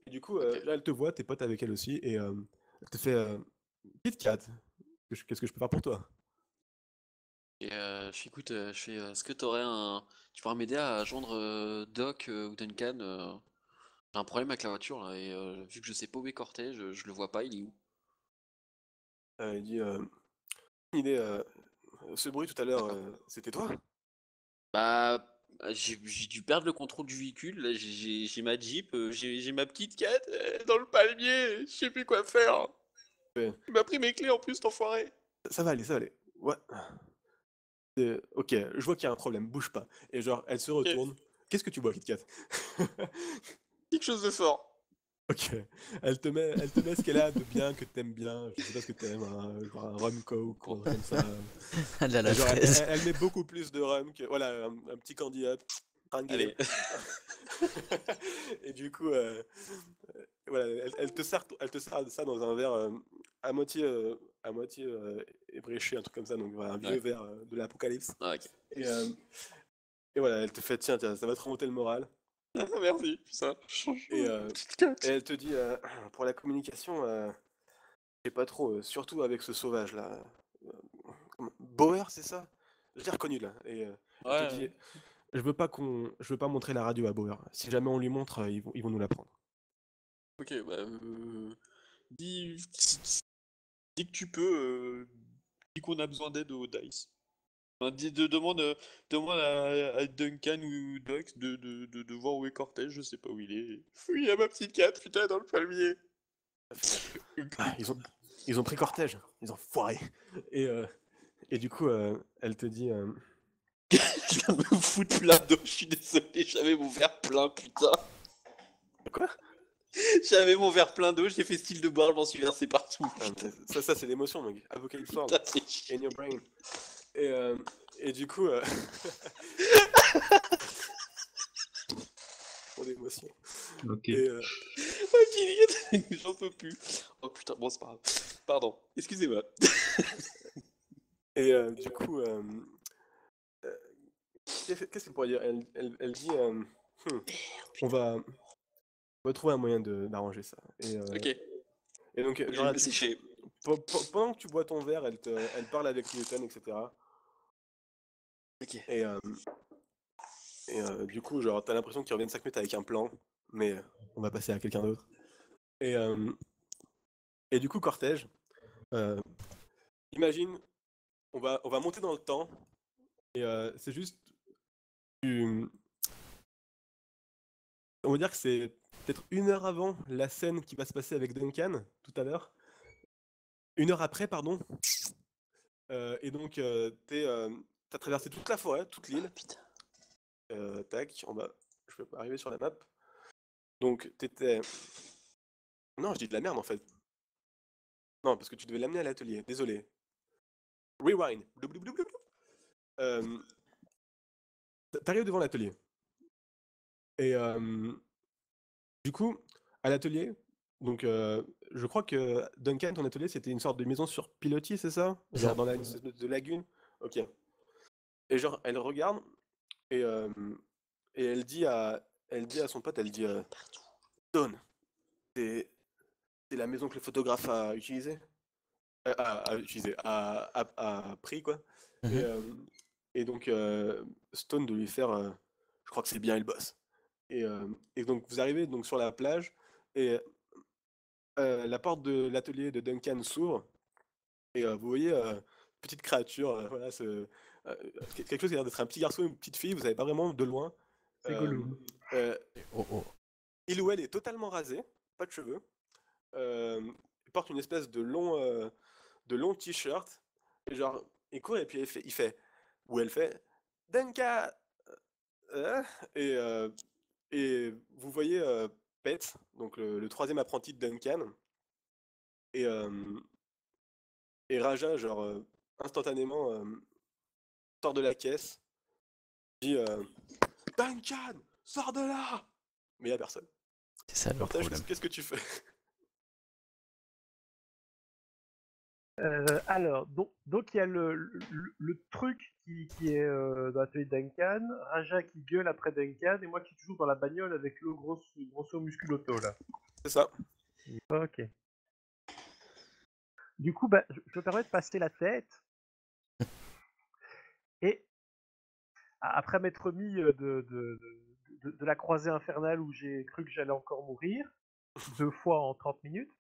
Speaker 3: Et du coup,
Speaker 4: Ok.
Speaker 3: là, elle te voit, t'es pote avec elle aussi, et elle te fait Kit Kat, qu'est-ce que je peux faire pour toi?
Speaker 4: Et je fais, écoute, est-ce que t'aurais un. Tu pourras m'aider à joindre Doc ou Duncan j'ai un problème avec la voiture là, et vu que je sais pas où est Cortège, je le vois pas, il est où?
Speaker 3: Il dit il est, ce bruit tout à l'heure, c'était toi?
Speaker 4: Bah, j'ai dû perdre le contrôle du véhicule, là, j'ai ma Jeep, j'ai ma petite 4 dans le palmier, je sais plus quoi faire.
Speaker 3: Ouais.
Speaker 4: Il m'a pris mes clés en plus, cet enfoiré.
Speaker 3: Ça va aller, ça va aller. Ouais. Ok, je vois qu'il y a un problème, bouge pas. Et genre, elle se
Speaker 4: Ok,
Speaker 3: retourne. Qu'est-ce que tu bois, Kit Kat?
Speaker 4: quelque chose de fort.
Speaker 3: Ok. Elle te met ce qu'elle a de bien, que t'aimes bien. Je sais pas ce que t'aimes, hein, genre un rum coke ou un truc comme ça.
Speaker 1: Elle a la
Speaker 3: Genre,
Speaker 1: fraise.
Speaker 3: elle met beaucoup plus de rhum que. Voilà, un petit candy up. Tranquille.
Speaker 4: Allez.
Speaker 3: Et du coup, voilà, elle te sert ça dans un verre à moitié ébréché, un truc comme ça, donc voilà, un vieux
Speaker 4: Ouais.
Speaker 3: verre de l'apocalypse.
Speaker 4: Ah, ok.
Speaker 3: Et, euh, et voilà, elle te fait, tiens, ça va te remonter le moral.
Speaker 4: Ah, merci, putain. Change
Speaker 3: Et,
Speaker 4: petite
Speaker 3: et
Speaker 4: 4.
Speaker 3: elle te dit, pour la communication, je sais pas trop, surtout avec ce sauvage-là. Bauer, c'est ça? Je l'ai reconnu là. Et elle te
Speaker 4: Ouais.
Speaker 3: dit, je veux pas montrer la radio à Bauer. Si jamais on lui montre, ils vont nous la prendre.
Speaker 4: Ok, bah, dis, dis que tu peux, dis qu'on a besoin d'aide au DICE. Enfin, demande à Duncan ou Doc de voir où est Cortez, je sais pas où il est. Oui, il y a ma petite 4, putain, dans le palmier.
Speaker 3: Ah, ils ont pris cortège, ils ont foiré. Et, euh, et du coup, elle te dit,
Speaker 4: Je viens de me foutre plein d'eau, je suis désolé, j'avais mon verre plein, putain.
Speaker 3: quoi?
Speaker 4: J'avais mon verre plein d'eau, j'ai fait style de boire, je m'en suis versé partout,
Speaker 3: Ah,
Speaker 4: putain.
Speaker 3: mais ça c'est l'émotion, mec. Apocalypse World,
Speaker 4: Putain, c'est chiant.
Speaker 3: in your brain. Et, euh, et du coup, trop d'émotion.
Speaker 6: Ok.
Speaker 3: Et,
Speaker 4: Ok, j'en peux plus. Oh putain, bon, c'est pas grave. Pardon, excusez-moi.
Speaker 3: du coup, euh, qu'est-ce qu'elle pourrait dire? Elle dit, Hmm, on va, on va trouver un moyen d'arranger ça.
Speaker 4: Ok,
Speaker 3: Et donc,
Speaker 4: ok, je
Speaker 3: genre,
Speaker 4: vais me sécher.
Speaker 3: pendant que tu bois ton verre, elle parle avec Newton, etc.
Speaker 4: Ok.
Speaker 3: Et, euh, du coup, genre, t'as l'impression qu'ils reviennent 5 minutes avec un plan, mais on va passer à quelqu'un d'autre. Et, euh, et du coup, cortège, euh, imagine, on va monter dans le temps, et c'est juste, tu- on va dire que c'est peut-être 1 heure avant la scène qui va se passer avec Duncan, tout à l'heure. 1 heure après, pardon. Et donc, t'as traversé toute la forêt, toute l'île.
Speaker 4: Putain.
Speaker 3: Tac, je peux pas arriver sur la map. Donc, t'étais. Non, je dis de la merde en fait. Non, parce que tu devais l'amener à l'atelier. Désolé. Rewind. Blou, blou, blou, blou, blou. Euh, T'arrives devant l'atelier. Et du coup, à l'atelier, donc je crois que Duncan, ton atelier, c'était une sorte de maison sur pilotis, c'est ça?
Speaker 1: C'est
Speaker 3: Genre
Speaker 1: ça.
Speaker 3: dans une espèce de lagune? Ok. Et genre, elle regarde et, et elle dit à son pote, elle dit Stone, c'est la maison que le photographe a utilisée? A utilisé, a pris quoi. Et,
Speaker 1: Mhm.
Speaker 3: et donc Stone de lui faire, je crois que c'est bien, il bosse. Et donc vous arrivez donc sur la plage et la porte de l'atelier de Duncan s'ouvre et vous voyez petite créature, voilà, quelque chose qui a l'air d'être un petit garçon ou une petite fille, vous savez pas vraiment de loin.
Speaker 5: C'est Gollum.
Speaker 1: Oh, oh.
Speaker 3: Il ou elle est totalement rasé, pas de cheveux. Il porte une espèce de long t-shirt. Et genre, il court et puis il fait ou elle fait Duncan. euh, et, euh, et vous voyez Pet, donc le troisième apprenti de Duncan, et, euh, et Raja, genre instantanément sort de la caisse, dit Duncan, sors de là! Mais il n'y a personne.
Speaker 1: C'est ça le
Speaker 3: Cortège,
Speaker 1: problème.
Speaker 3: qu'est-ce que tu fais?
Speaker 5: Alors, donc il y a le truc qui est dans l'atelier de Duncan, Raja qui gueule après Duncan, et moi qui suis toujours dans la bagnole avec le grosso musculoto là.
Speaker 3: C'est ça.
Speaker 5: Ok. Du coup, bah, je me permets de passer la tête. Et après m'être mis de la croisée infernale où j'ai cru que j'allais encore mourir, 2 fois en 30 minutes,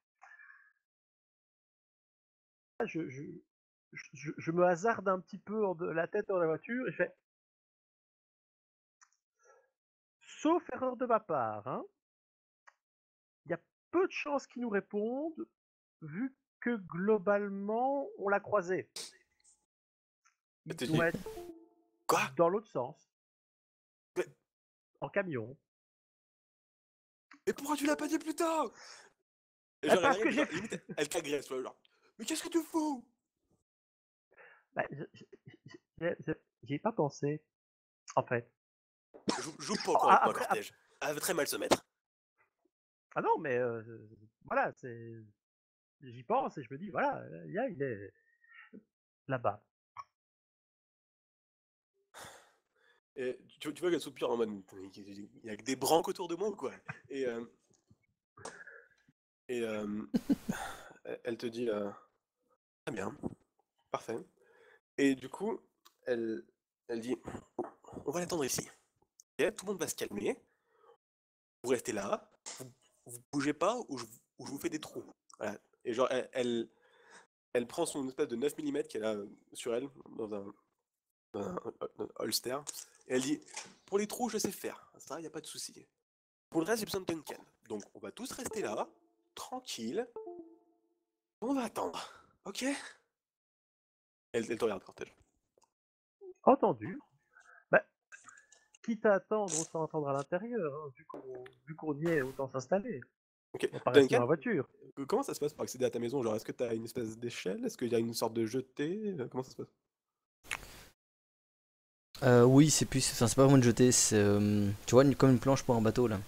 Speaker 5: je me hasarde un petit peu la tête dans la voiture et je fais. Sauf erreur de ma part, hein, il y a peu de chances qu'ils nous répondent, vu que globalement, on l'a croisé. Il
Speaker 3: T'es dit,
Speaker 5: doit être
Speaker 3: quoi?
Speaker 5: dans l'autre sens,
Speaker 3: Mais,
Speaker 5: en camion.
Speaker 3: mais pourquoi tu l'as pas dit plus tôt? Et
Speaker 5: Bah,
Speaker 3: genre,
Speaker 5: parce
Speaker 3: elle
Speaker 5: que
Speaker 3: arrive, genre, limite, elle t'agresse, tu vois, genre, mais qu'est-ce que tu fous?
Speaker 5: Bah, j'y ai pas pensé, en fait.
Speaker 3: Joue pas
Speaker 5: Oh,
Speaker 3: encore avec moi,
Speaker 5: après,
Speaker 3: cortège. Elle va très mal se mettre.
Speaker 5: ah non, mais voilà, j'y pense et je me dis, voilà, il est là-bas.
Speaker 3: Et tu vois qu'elle soupire en mode, il y a que des branques autour de moi ou quoi? Et, et elle te dit, très bien, parfait. Et du coup, elle dit, on va l'attendre ici. Ok, tout le monde va se calmer. Vous restez là, vous bougez pas ou je vous fais des trous. Voilà. Et genre, elle prend son espèce de 9 mm qu'elle a sur elle, dans un holster, et elle dit, pour les trous, je sais faire, ça, y a pas de souci. Pour le reste, j'ai besoin de Duncan. Donc, on va tous rester là, tranquille, on va attendre, ok? Elle te regarde, cortège.
Speaker 5: Entendu. Bah, quitte à attendre, autant attendre à l'intérieur, hein, vu qu'on y est, autant s'installer.
Speaker 3: Ok,
Speaker 5: On va pas rester dans
Speaker 3: Duncan,
Speaker 5: la voiture.
Speaker 3: comment ça se passe pour accéder à ta maison? Genre, est-ce que t'as une espèce d'échelle? Est-ce qu'il y a une sorte de jetée? Comment ça se passe?
Speaker 1: Oui, c'est plus. Enfin, c'est pas vraiment une jetée, c'est. Tu vois, comme une planche pour un bateau là.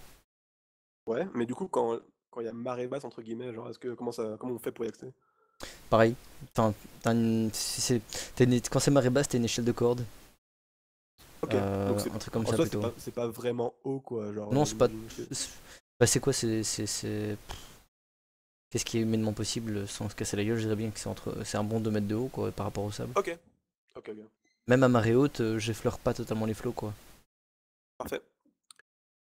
Speaker 3: Ouais, mais du coup, quand il y a marée basse, entre guillemets, genre, comment on fait pour y accéder?
Speaker 1: Pareil. Enfin, quand c'est marée basse, t'as une échelle de corde.
Speaker 3: Ok, donc
Speaker 1: Un truc comme
Speaker 3: en
Speaker 1: ça
Speaker 3: soi,
Speaker 1: plutôt.
Speaker 3: c'est pas vraiment haut, quoi, genre...
Speaker 1: Non, c'est pas.
Speaker 3: j'imagine que-
Speaker 1: Bah, c'est quoi? Qu'est-ce qui est humainement possible sans se casser la gueule? Je dirais bien que c'est un bon 2 mètres de haut quoi, par rapport au sable.
Speaker 3: Ok, ok, ok,
Speaker 1: Même à marée haute, j'effleure pas totalement les flots quoi.
Speaker 3: parfait.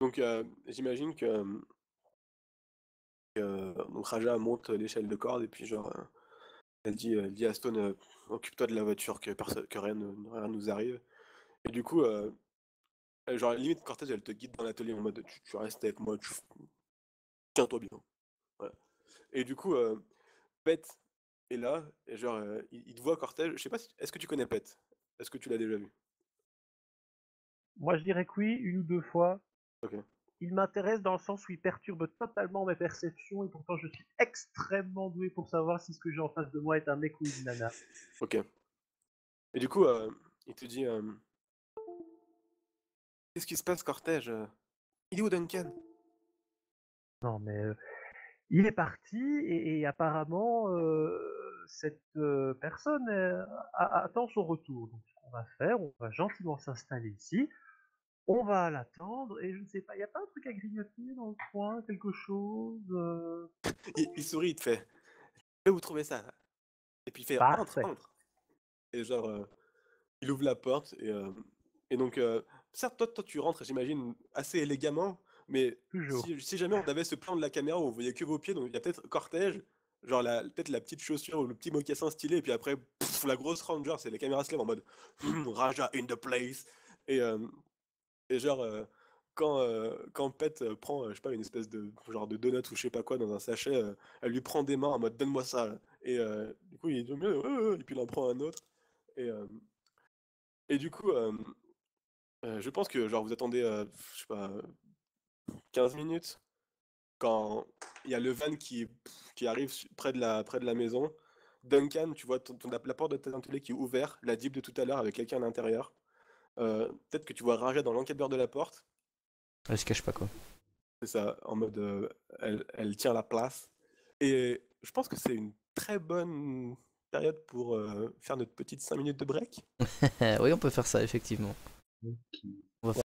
Speaker 3: Donc, j'imagine que donc Raja monte l'échelle de corde, et puis genre, elle dit à Stone, occupe-toi de la voiture, que rien rien nous arrive. Et du coup, genre, limite, Cortez, elle te guide dans l'atelier en mode, tu restes avec moi, tiens-toi bien. Voilà. Et du coup, Pet est là, et genre, il te voit, Cortez. Je sais pas, est-ce que tu connais Pet? Est-ce que tu l'as déjà vu?
Speaker 5: Moi, je dirais que oui, 1 ou 2 fois.
Speaker 3: Ok.
Speaker 5: Il m'intéresse dans le sens où il perturbe totalement mes perceptions et pourtant je suis extrêmement doué pour savoir si ce que j'ai en face de moi est un mec ou une nana.
Speaker 3: Ok. Et du coup, il te dit, qu'est-ce qui se passe, Cortège? Il est où Duncan?
Speaker 5: Non, mais il est parti et apparemment cette personne attend son retour. Donc, ce qu'on va faire, on va gentiment s'installer ici. On va l'attendre et je ne sais pas, il n'y a pas un truc à grignoter dans le coin, quelque chose
Speaker 3: Il sourit, il te fait, où vous trouvez ça? Et puis il fait, entre,
Speaker 5: Parfait,
Speaker 3: entre. Et genre, il ouvre la porte, et donc, certes, toi, tu rentres, j'imagine, assez élégamment, mais
Speaker 5: toujours.
Speaker 3: si jamais on avait ce plan de la caméra où vous voyez que vos pieds, donc il y a peut-être cortège, Genre peut-être la petite chaussure ou le petit mocassin stylé, et puis après, pff, la grosse ranger, c'est les caméras se lèvent en mode Raja in the place. Et, euh, et genre, quand Pet prend, je sais pas, une espèce de genre de donut ou je sais pas quoi dans un sachet, elle lui prend des mains en mode donne-moi ça, là. Et du coup, il dit et puis il en prend un autre. Et, euh, et du coup, je pense que genre vous attendez, je sais pas, 15 minutes quand il y a le van qui arrive près de la maison. Duncan, tu vois la porte de ta télé qui est ouverte, la Jeep de tout à l'heure avec quelqu'un à l'intérieur. Peut-être que tu vois Raja dans l'encadreur de la porte.
Speaker 1: Elle se cache pas, quoi.
Speaker 3: C'est ça, en mode elle tient la place. Et je pense que c'est une très bonne période pour faire notre petite 5 minutes de break.
Speaker 1: Oui, on peut faire ça, effectivement.
Speaker 6: Ok.
Speaker 1: On va